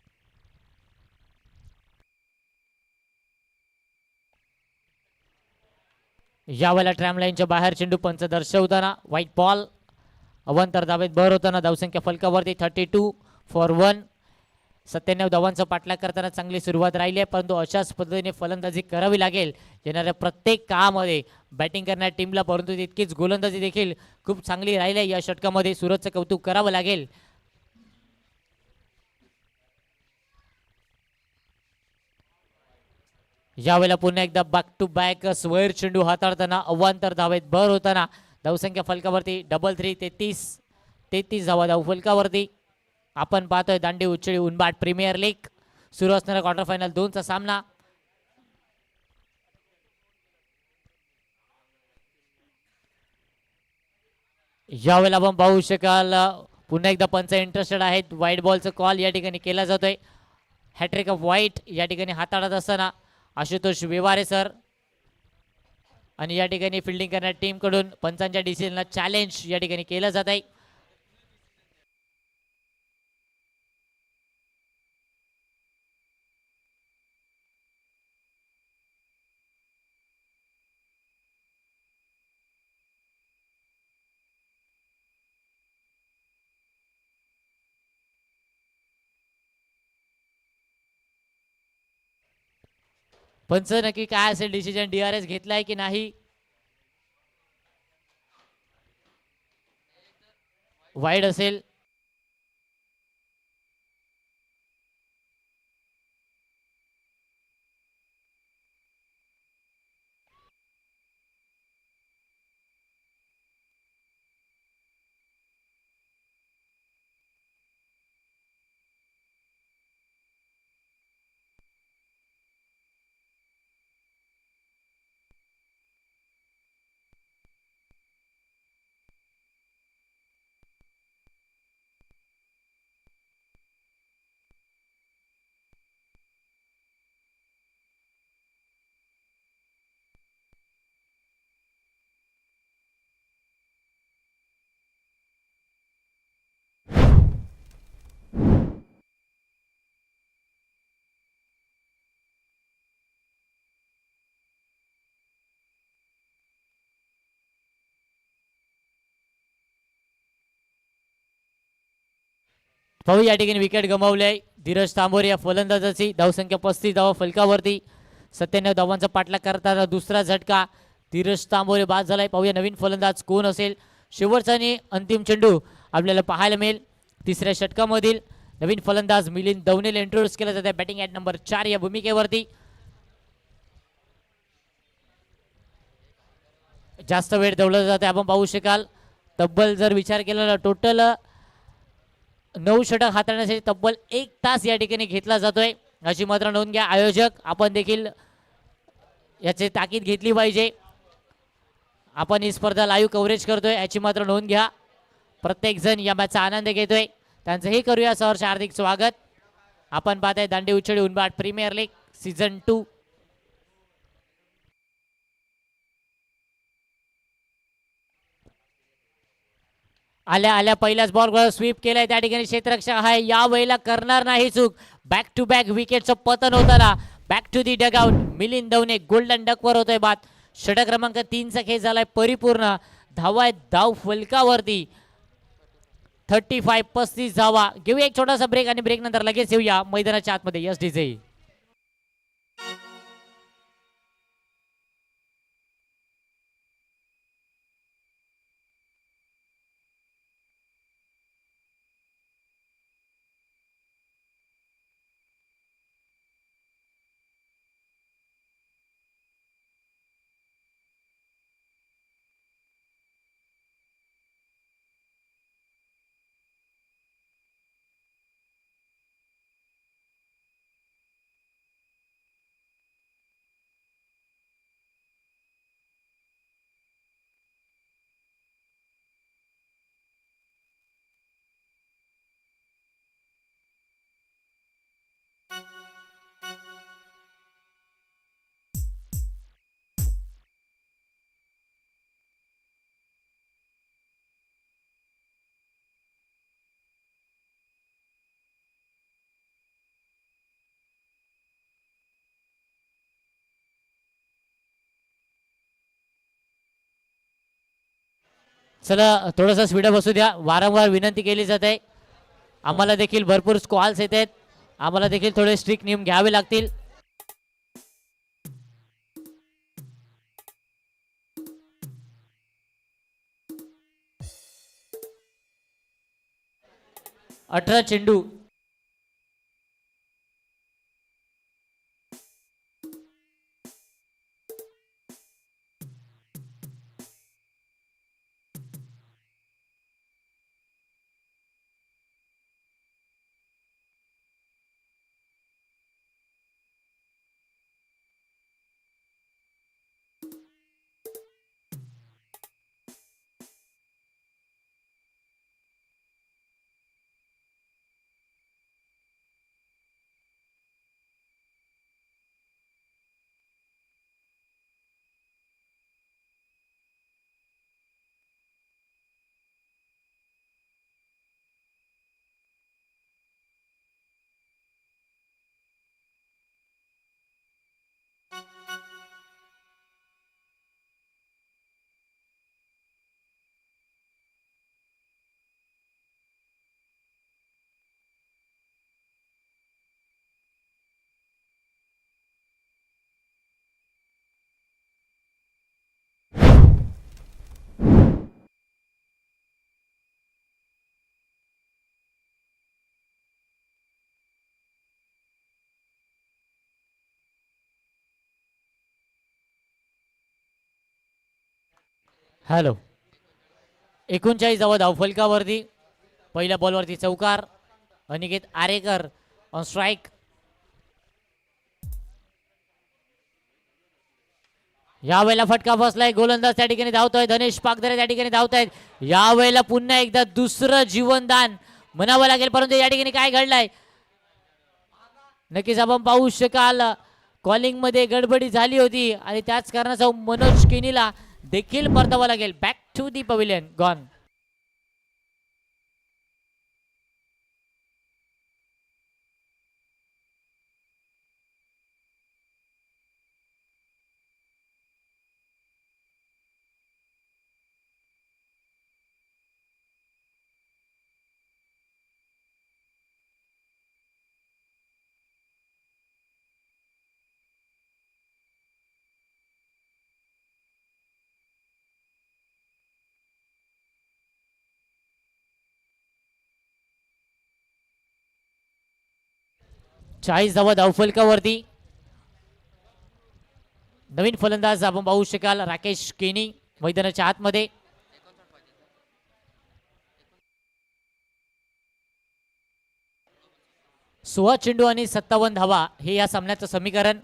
यावेळेला ट्रॅम लाईनच्या बाहेर चेंडू पंच दर्शवताना व्हाईट बॉल. अवांतर धावेत भर होताना धावसंख्या फलकावरती 32-1. 97 धावांचा पाठलाग करताना चांगली सुरुवात राहिली आहे, परंतु अशाच पद्धतीने फलंदाजी करावी लागेल येणाऱ्या प्रत्येक काळामध्ये बॅटिंग करणाऱ्या टीमला. परंतु तितकीच गोलंदाजी देखील खूप चांगली राहिली आहे या षटकामध्ये. सूरजचं कौतुक करावं लागेल. यावेळेला पुन्हा एकदा बॅक टू बॅक स्क्वेअर चेंडू हाताळताना अवांतर धावेत भर होताना धावसंख्या फलकावरती 33 धावा धाव फलकावरती. आपण पाहतोय दांडी उच्चळी उनबाट प्रीमियर लीग सुरू असणारा क्वार्टर फायनल 2चा सामना. यावेळेला आपण पाहू शकाल पुन्हा एकदा पंच इंटरेस्टेड आहेत. व्हाईट बॉलचा कॉल या ठिकाणी केला जातोय. हॅट्रिक ऑफ व्हाईट या ठिकाणी हाताळत असताना आशुतोष व्यवहारे सर आणि या ठिकाणी फिल्डिंग करणाऱ्या टीम कडून पंचांच्या डिसिजनला चॅलेंज या ठिकाणी केलं जात आहे. पंच नक्की काय असेल डिसिजन, DRS घेतलाय की नाही. वाईड असेल. पाहू या ठिकाणी विकेट गमावले धीरज तांबोरे या फलंदाजाची. धावसंख्या 35 धावा फलकावरती. 97 धावांचा पाठलाग करताना दुसरा झटका धीरज तांबोरे बाद झालाय. पाहूया नवीन फलंदाज कोण असेल. शेवटचा आणि अंतिम चेंडू आपल्याला पाहायला मिळेल तिसऱ्या षटकामधील. नवीन फलंदाज मिलिंद दवनेला इंट्रोड्यूस केला जाते बॅटिंग ॲट नंबर 4 या भूमिकेवरती. जास्त वेळ दवलं जाते आपण पाहू शकाल. तब्बल जर विचार केला टोटल 9 षटक हाताळण्यासाठी तब्बल 1 तास या ठिकाणी घेतला जातोय अशी मात्र नोंद घ्या. आयोजक आपण देखील याची ताकीद घेतली पाहिजे. आपण ही स्पर्धा लाईव्ह कव्हरेज करतोय याची मात्र नोंद घ्या. प्रत्येक जण या मॅचचा आनंद घेतोय त्यांचंही करूया सहर्ष हार्दिक स्वागत. आपण पाहताय दांडे उछळी उनबाट प्रीमियर लीग सीझन 2. आल्या आल्या पहिल्याच बॉलवर स्वीप केलाय त्या ठिकाणी क्षेत्ररक्षक आहे या वेळेला करणार नाही चूक. बॅक टू बॅक विकेटचं पतन होताना back to the dugout. Milind Davane golden डकवर होतोय बाद. षटक क्रमांक 3चा खेळ झालाय परिपूर्ण. धावा आहेत धाव फलकावरती 35 धावा. घेऊया एक छोटासा ब्रेक आणि ब्रेक नंतर लगेच येऊया मैदानाच्या आतमध्ये. Yes DJ. चला थोडंसं स्पीड बसू द्या. वारंवार विनंती केली जाते. आम्हाला देखील भरपूर कॉल्स येत आहेत. आम्हाला देखील थोडे स्ट्रिक्ट नियम घ्यावे लागतील. अठरा चेंडू. हॅलो. 39 धावा धावफलकावरती. पहिल्या बॉलवरती चौकार. Aniket Arekar on strike. यावेळेला फटका बसलाय. गोलंदाज त्या ठिकाणी धावतोय. धनेश पागधरे त्या ठिकाणी धावतायत. यावेळेला पुन्हा एकदा दुसरं जीवनदान म्हणावं लागेल. परंतु या ठिकाणी काय घडलंय नक्कीच आपण पाहू शकाल. कॉलिंग मध्ये गडबडी झाली होती आणि त्याच कारणाचा मनोज केनीला देखील परतावं लागेल. Back to the pavilion. Gone. चाळीस धावा धावफलकावरती. नवीन फलंदाज आपण पाहू शकाल राकेश केनी मैदानाच्या आतमध्ये. 16 चेंडू आणि 57 धावा हे या सामन्याचं समीकरण.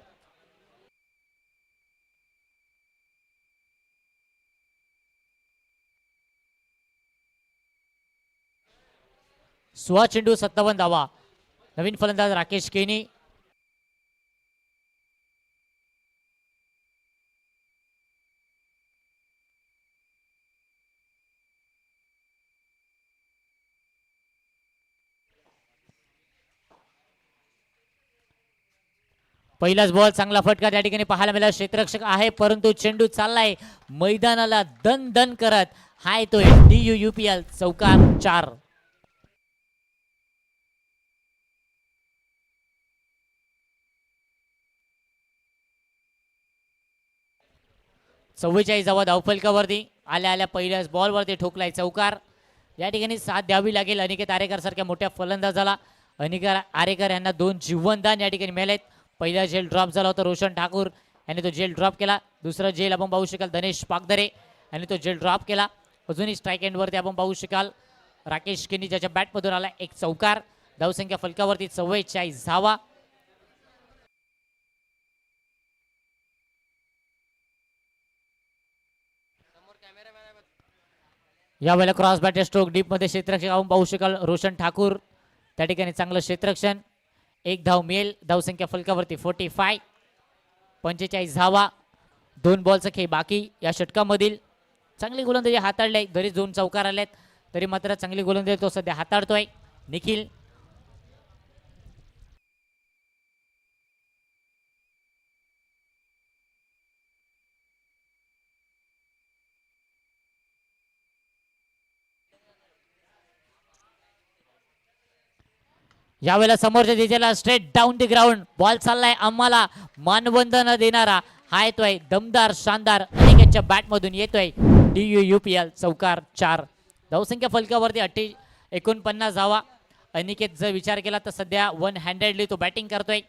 सोळा चेंडू 57 धावा. नवीन फलंदाज राकेश केनी. पहिलाच बॉल चांगला फटका त्या ठिकाणी पाहायला मिळाला. क्षेत्ररक्षक आहे परंतु चेंडू चाललाय मैदानाला दन दन करत. हा येतोय DUUPL चौकार 4. जावा धावफलकावरती आल्या आल्या पहिल्याच बॉलवरती ठोकलाय चौकार. या ठिकाणी साथ द्यावी लागेल अनिकेत आरेकर सारख्या मोठ्या फलंदाजाला. अनिकेत आरेकर यांना 2 जीवनदान या ठिकाणी मिळालेत. पहिला झेल ड्रॉप झाला होता रोशन ठाकूर यांनी तो झेल ड्रॉप केला. दुसरा झेल आपण पाहू शकाल धनेश पागदरे यांनी तो झेल ड्रॉप केला. अजूनही स्ट्राईक एंडवरती आपण पाहू शकाल राकेश केनी ज्याच्या बॅटमधून आला एक चौकार. धावसंख्या फलकावरती 44 धावा. यावेळेला क्रॉस बॅटर स्ट्रोक डीप मध्ये क्षेत्ररक्षक आपण पाहू शकाल रोशन ठाकूर त्या ठिकाणी चांगलं क्षेत्ररक्षण. एक धाव मिळेल. धावसंख्या फलकावरती 45. 45 धावा. 2 बॉलचा खेळ बाकी या षटकामधील. चांगली गोलंदाजी हाताळली. घरी 2 चौकार आलेत तरी मात्र चांगली गोलंदाजी तो सध्या हाताळतोय निखिल. यावेळेला समोरच्या दिशेला straight down the ground ball चाललाय आम्हाला मानवंदना देणारा. हा येतोय दमदार शानदार अनिकेतच्या बॅटमधून येतोय DUUPL चौकार 4. धावसंख्या फलकावरती 49 धावा. अनिकेत जर विचार केला तर सध्या 1 हँडेडली तो बॅटिंग करतोय.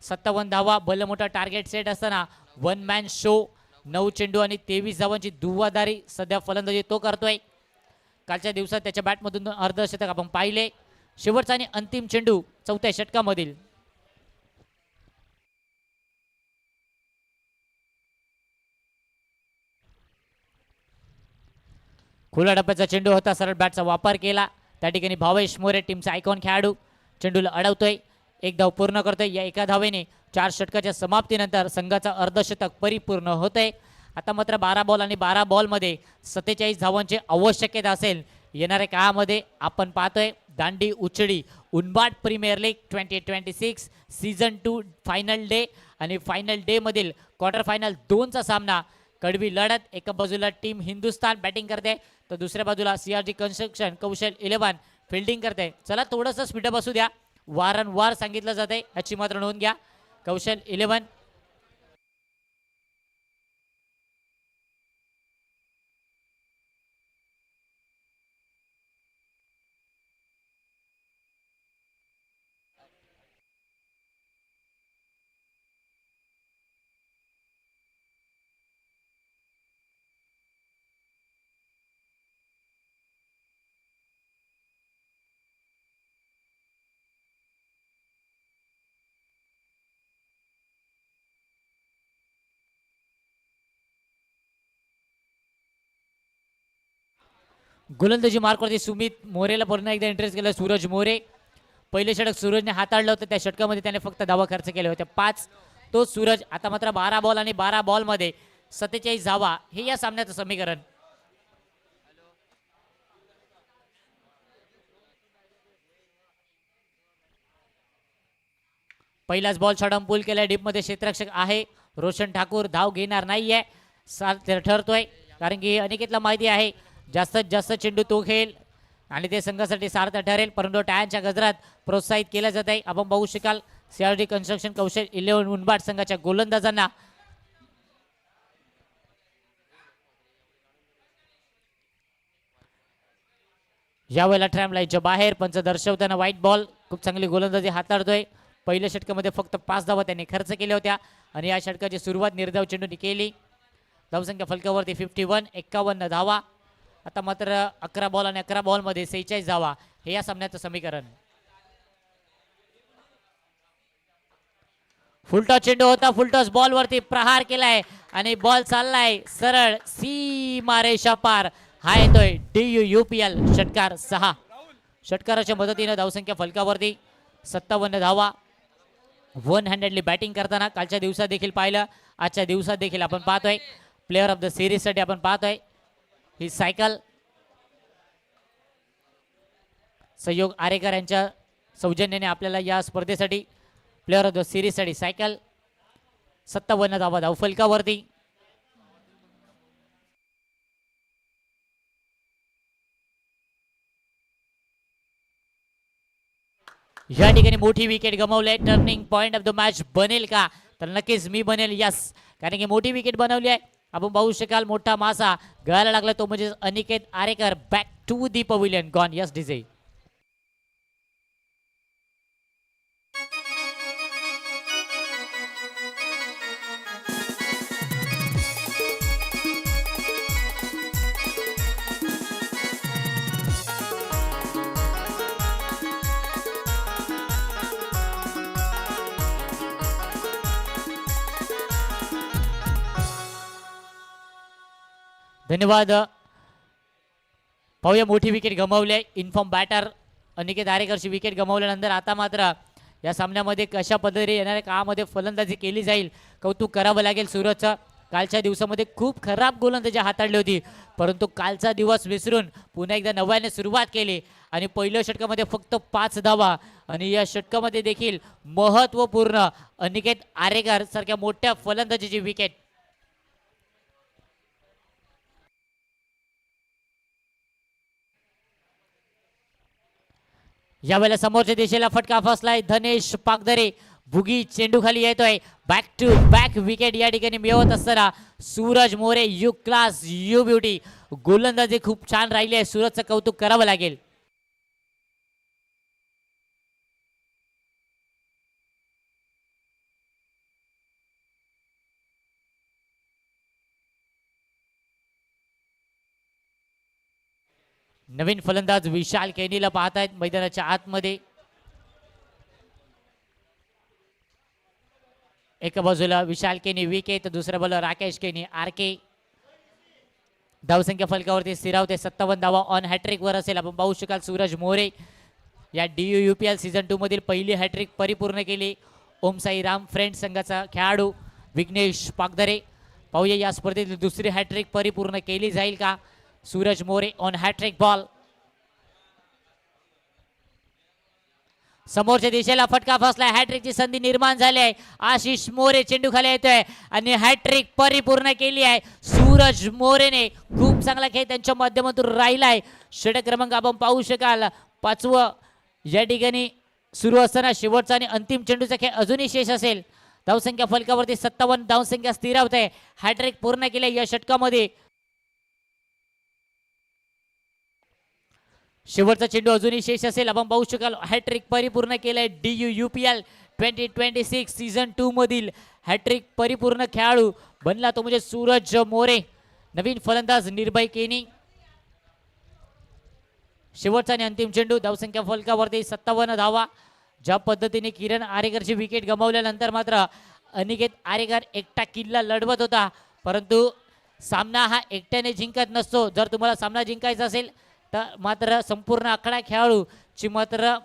57 धावा भलं मोठा टार्गेट सेट असताना 1 मॅन शो. 9 चेंडू आणि 23 धावांची दुवादारी सध्या फलंदाजी तो करतोय. कालच्या दिवसात त्याच्या बॅटमधून अर्धशतक आपण पाहिले. शेवटचा आणि अंतिम चेंडू 4थ्या षटकामधील. खुला डब्याचा चेंडू होता. सरळ बॅटचा वापर केला त्या ठिकाणी भावेश मोरे टीमचा आयकॉन खेळाडू चेंडूला अडवतोय. एक धाव पूर्ण करतोय. या एका धावेने 4 षटकाच्या समाप्तीनंतर संघाचा अर्धशतक परिपूर्ण होतंय. आता मात्र 12 बॉल आणि 12 बॉलमध्ये 47 धावांची आवश्यकता असेल. येणाऱ्या काळामध्ये आपण पाहतोय Dandi Uchadi Unbad premier league 2026 season 2 final day आणि फायनल डे मधील क्वार्टर फायनल 2चा सामना. कडवी लढत. एका बाजूला टीम हिंदुस्थान बॅटिंग करते तर दुसऱ्या बाजूला CRG कन्स्ट्रक्शन कौशल 11 फिल्डिंग करते. चला थोडंसं स्पीडअप असू द्या. वारंवार सांगितलं जाते याची मात्र नोंद घ्या. कौशल 11 गोलंदाजी मार्कवरती सुमित मोरेला पुन्हा एकदा इंटरेस्ट केला. सूरज मोरे पहिले षटक सूरजने हाताळलं होतं. त्या षटकामध्ये त्याने फक्त धावा खर्च केले होते 5. तो सूरज. आता मात्र 12 बॉल आणि 12 बॉलमध्ये 47 धावा हे या सामन्याचं समीकरण. पहिलाच बॉल शॉर्ट पूल केलाय. डीप मध्ये क्षेत्ररक्षक आहे रोशन ठाकूर. धाव घेणार नाहीये ठरतोय कारण की अनिकेतला माहिती आहे जास्तीत जास्त चेंडू तो खेळ आणि ते संघासाठी सार्थ ठरेल. परंतु टाळ्यांच्या गजरात प्रोत्साहित केलं जात आहे. आपण पाहू शकाल CRG कन्स्ट्रक्शन कौशल 11 उनबाड संघाच्या गोलंदाजांना यावेळेला ट्रॅम लाईनच्या बाहेर पंच दर्शवताना व्हाईट बॉल. खूप चांगली गोलंदाजी हाताळतोय. पहिल्या षटकामध्ये फक्त 5 धावा त्यांनी खर्च केल्या होत्या आणि या षटकाची सुरुवात निर्धाव चेंडूने केली. धावसंख्या फलकावरती 51. 51 धावा. आता मात्र 11 बॉल आणि 11 बॉलमध्ये 46 धावा हे या सामन्याचं समीकरण. फुलटॉस चेंडू होता, फुलटॉस बॉल वरती प्रहार केलाय आणि बॉल चाललाय सरळ सीमारेषा पार. हा येतोय DUUPL षटकार 6. षटकाराच्या मदतीने धावसंख्या फलकावरती 57 धावा. वन हँडेडली बॅटिंग करताना कालच्या दिवसात देखील पाहिलं, आजच्या दिवसात देखील आपण पाहतोय. प्लेअर ऑफ द सिरीज साठी आपण पाहतोय ही सायकल सहयोग आरेकर यांच्या सौजन्याने आपल्याला या स्पर्धेसाठी प्लेअर ऑफ द सिरीज साठी सायकल 57 धावा धावफलकावरती. या ठिकाणी मोठी विकेट गमावली. Turning point of the match बनेल का? तर नक्कीच मी बनेल, यस. कारण की मोठी विकेट बनवली आहे. आपण पाहू शकाल मोठा मासा गळायला लागला, तो म्हणजे Aniket Arekar. Back to the pavilion gone. Yes DJ. धन्यवाद. पाहूया मोठी विकेट गमावली आहे. इन्फॉर्म बॅटर अनिकेत आरेकरची विकेट गमावल्यानंतर आता मात्र या सामन्यामध्ये कशा पद्धतीने येणाऱ्या काळामध्ये फलंदाजी केली जाईल कौतुक करावं लागेल सूरजचं. कालच्या दिवसामध्ये खूप खराब गोलंदाजी हाताळली होती, परंतु कालचा दिवस विसरून पुन्हा एकदा नव्याने सुरुवात केली आणि पहिल्या षटकामध्ये फक्त 5 धावा आणि या षटकामध्ये देखील महत्त्वपूर्ण अनिकेत आरेकर सारख्या मोठ्या फलंदाजीची विकेट. यावेळेला समोरच्या दिशेला फटका फसलाय. धनेश पागदरे भुगी चेंडू खाली येतोय. बॅक टू बॅक विकेट या ठिकाणी मिळवत असताना Suraj More you class you beauty. गोलंदाजी खूप छान राहिली आहे, सूरजचं कौतुक करावं लागेल. नवीन फलंदाज विशाल केनीला पाहतायत मैदानाच्या आतमध्ये. एका बाजूला विशाल केनी विके, तर दुसऱ्या बाजूला राकेश केनी RK. धावसंख्या फलकावरती स्थिरावते 57 धावा ऑन हॅट्रिक वर असेल. आपण पाहू शकाल सूरज मोरे या DUUPL सीझन 2 मधील पहिली हॅट्रिक परिपूर्ण केली. ओम साई राम फ्रेंड संघाचा खेळाडू विघ्नेश पागदरे. पाहूया या स्पर्धेतील दुसरी हॅट्रिक परिपूर्ण केली जाईल का? Suraj More on hat trick ball. समोरच्या दिशेला फटका फसलाय. हॅट्रिकची संधी निर्माण झाली आहे. आशिष मोरे चेंडू खाली येतोय आणि हॅट्रिक परिपूर्ण केली आहे. सूरज मोरेने खूप चांगला खेळ त्यांच्या माध्यमातून राहिलाय. षटक क्रमांक आपण पाहू शकाल 5वं या ठिकाणी सुरू असताना शेवटचा आणि अंतिम चेंडूचा खेळ अजूनही शेष असेल. धावसंख्या फलकावरती 57 धावसंख्या स्थिरावते. हॅट्रिक पूर्ण केली या षटकामध्ये. शेवटचा चेंडू अजूनही शेष असेल. आपण पाहू शकाल हॅट्रिक परिपूर्ण केलंय. DUUPL 2026 सीझन 2 मधील हॅट्रिक परिपूर्ण खेळाडू बनला तो म्हणजे सूरज मोरे. नवीन फलंदाज निर्भय केनी. शेवटचा आणि अंतिम चेंडू. धावसंख्या फलकावरती 57 धावा. ज्या पद्धतीने किरण आरेकरची विकेट गमावल्यानंतर मात्र अनिकेत आरेकर एकटा किल्ला लढवत होता, परंतु सामना हा एकट्याने जिंकत नसतो. जर तुम्हाला सामना जिंकायचा असेल तर मात्र संपूर्ण आकडा खेळाडूची मात्र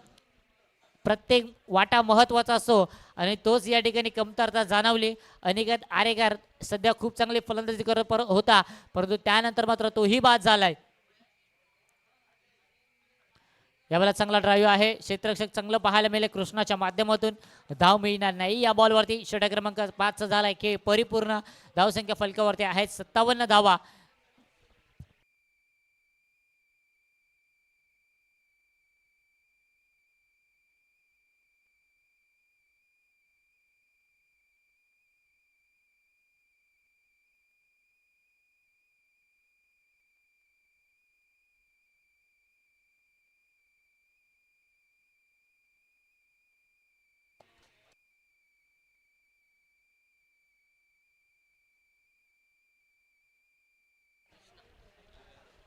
प्रत्येक वाटा महत्त्वाचा असतो आणि तोच या ठिकाणी कमतरता जाणवली. अनिकेत आरेकर सध्या खूप चांगली फलंदाजी करत होता, परंतु त्यानंतर मात्र तोही बाद झालाय. यावेळेला चांगला ड्राईव्ह आहे. क्षेत्ररक्षक चांगलं पाहायला मिळेल. कृष्णाच्या माध्यमातून धाव मिळणार नाही या बॉलवरती. षटक क्रमांक 5 झालाय खेळ परिपूर्ण. धावसंख्या फलकावरती आहेत 57 धावा.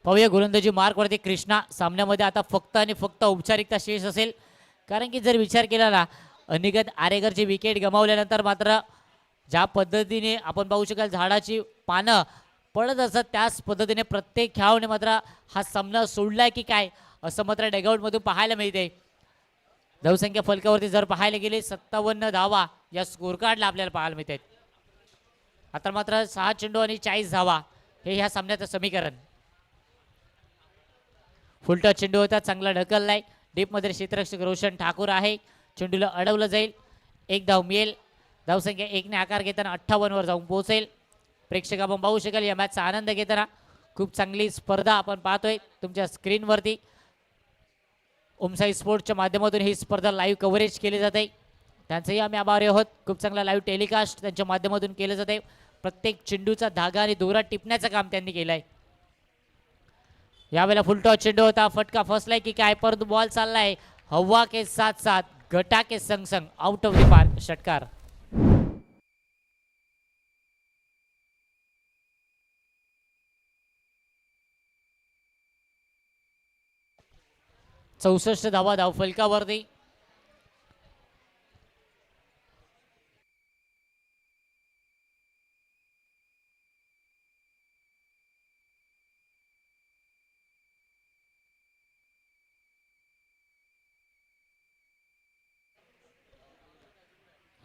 पाहूया गोलंदाजी मार्कवरती कृष्णा. सामन्यामध्ये आता फक्त आणि फक्त औपचारिकता शेष असेल, कारण की जर विचार केला ना अनिकेत आरेकरची विकेट गमावल्यानंतर मात्र ज्या पद्धतीने आपण पाहू शकाल झाडाची पानं पडत असत त्याच पद्धतीने प्रत्येक खेळाडूने मात्र हा सामना सोडलाय की काय असं मात्र डगआउट मधून पाहायला मिळते. धावसंख्या फलकावरती जर पाहायला गेले 57 धावा या स्कोर कार्डला आपल्याला पाहायला मिळते. आता मात्र 6 चेंडू आणि 40 धावा हे ह्या सामन्याचं समीकरण. फुलटॉस चेंडू होता चांगला ढकललाय डीप मध्ये क्षेत्ररक्षक रोशन ठाकूर आहे. चेंडूला अडवलं जाईल. एक धाव मिळेल. धावसंख्या 1 ने आकार घेताना 58 वर जाऊन पोहोचेल. प्रेक्षक आपण पाहू शकाल या मॅचचा आनंद घेताना खूप चांगली स्पर्धा आपण पाहतोय तुमच्या स्क्रीनवरती. ओमसाई स्पोर्ट्सच्या माध्यमातून ही स्पर्धा लाईव्ह कव्हरेज केली जाते. त्यांचंही आम्ही आभारी आहोत. खूप चांगला लाईव्ह टेलिकास्ट त्यांच्या माध्यमातून केलं जाते. प्रत्येक चेंडूचा धागा आणि दोरा टिपण्याचं काम त्यांनी केलंय. यावेळेला फुलटॉस चेंडू होता फटका फसलाय की काय परंतु बॉल चाललाय हवा के साथ साथ घटा के संग संग आउट ऑफ द पार्क षटकार. चौसष्ट धावा धाव फलकावरती.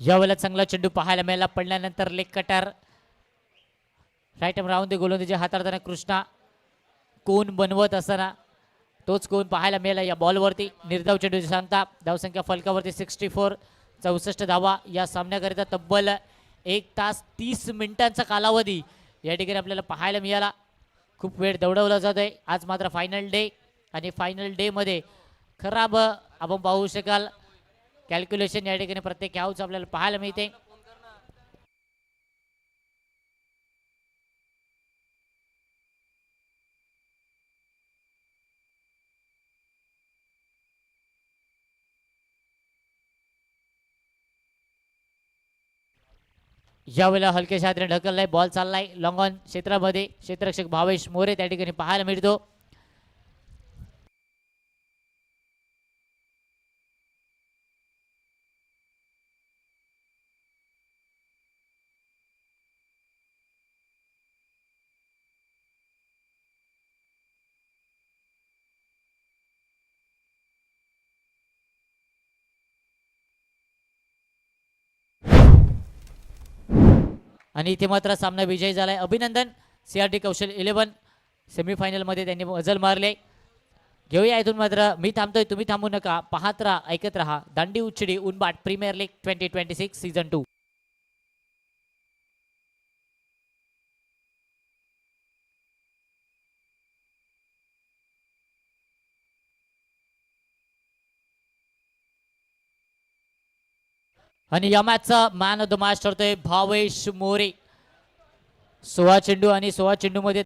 यावेळेला चांगला चेंडू पाहायला मिळाला पडल्यानंतर लेग कटर राईट राऊंड दे गोलंदाजी हाताळताना कृष्णा कोण बनवत असताना तोच कोण पाहायला मिळाला या बॉलवरती. निर्धाव चेंडूची सांगता धावसंख्या फलकावरती 64. 64 धावा या सामन्याकरिता तब्बल 1 तास 30 मिनिटांचा कालावधी या ठिकाणी आपल्याला पाहायला मिळाला. खूप वेळ दौडवला जात आहे. आज मात्र फायनल डे आणि फायनल डे मध्ये खराब आपण पाहू शकाल कॅल्क्युलेशन या ठिकाणी प्रत्येक खेळाडूचं आपल्याला पाहायला मिळते. यावेळेला हलक्याशा हाताने ढकललाय बॉल चाललाय लॉंग ऑन क्षेत्रामध्ये. क्षेत्ररक्षक भावेश मोरे त्या ठिकाणी पाहायला मिळतो. आणि इथे मात्र सामना विजयी झालाय. अभिनंदन CRT कौशल 11 सेमीफायनल मध्ये त्यांनी मजल मारले. घेऊया इथून मात्र मी थांबतोय तुम्ही थांबू नका. पाहत राहा ऐकत राहा Dandi Uchadi Unbat premier league 2026 season 2. आणि या मॅचचा मॅन ऑफ द मॅच ठरतोय भावेश मोरे. 16 चेंडू आणि 16 चेंडू मध्ये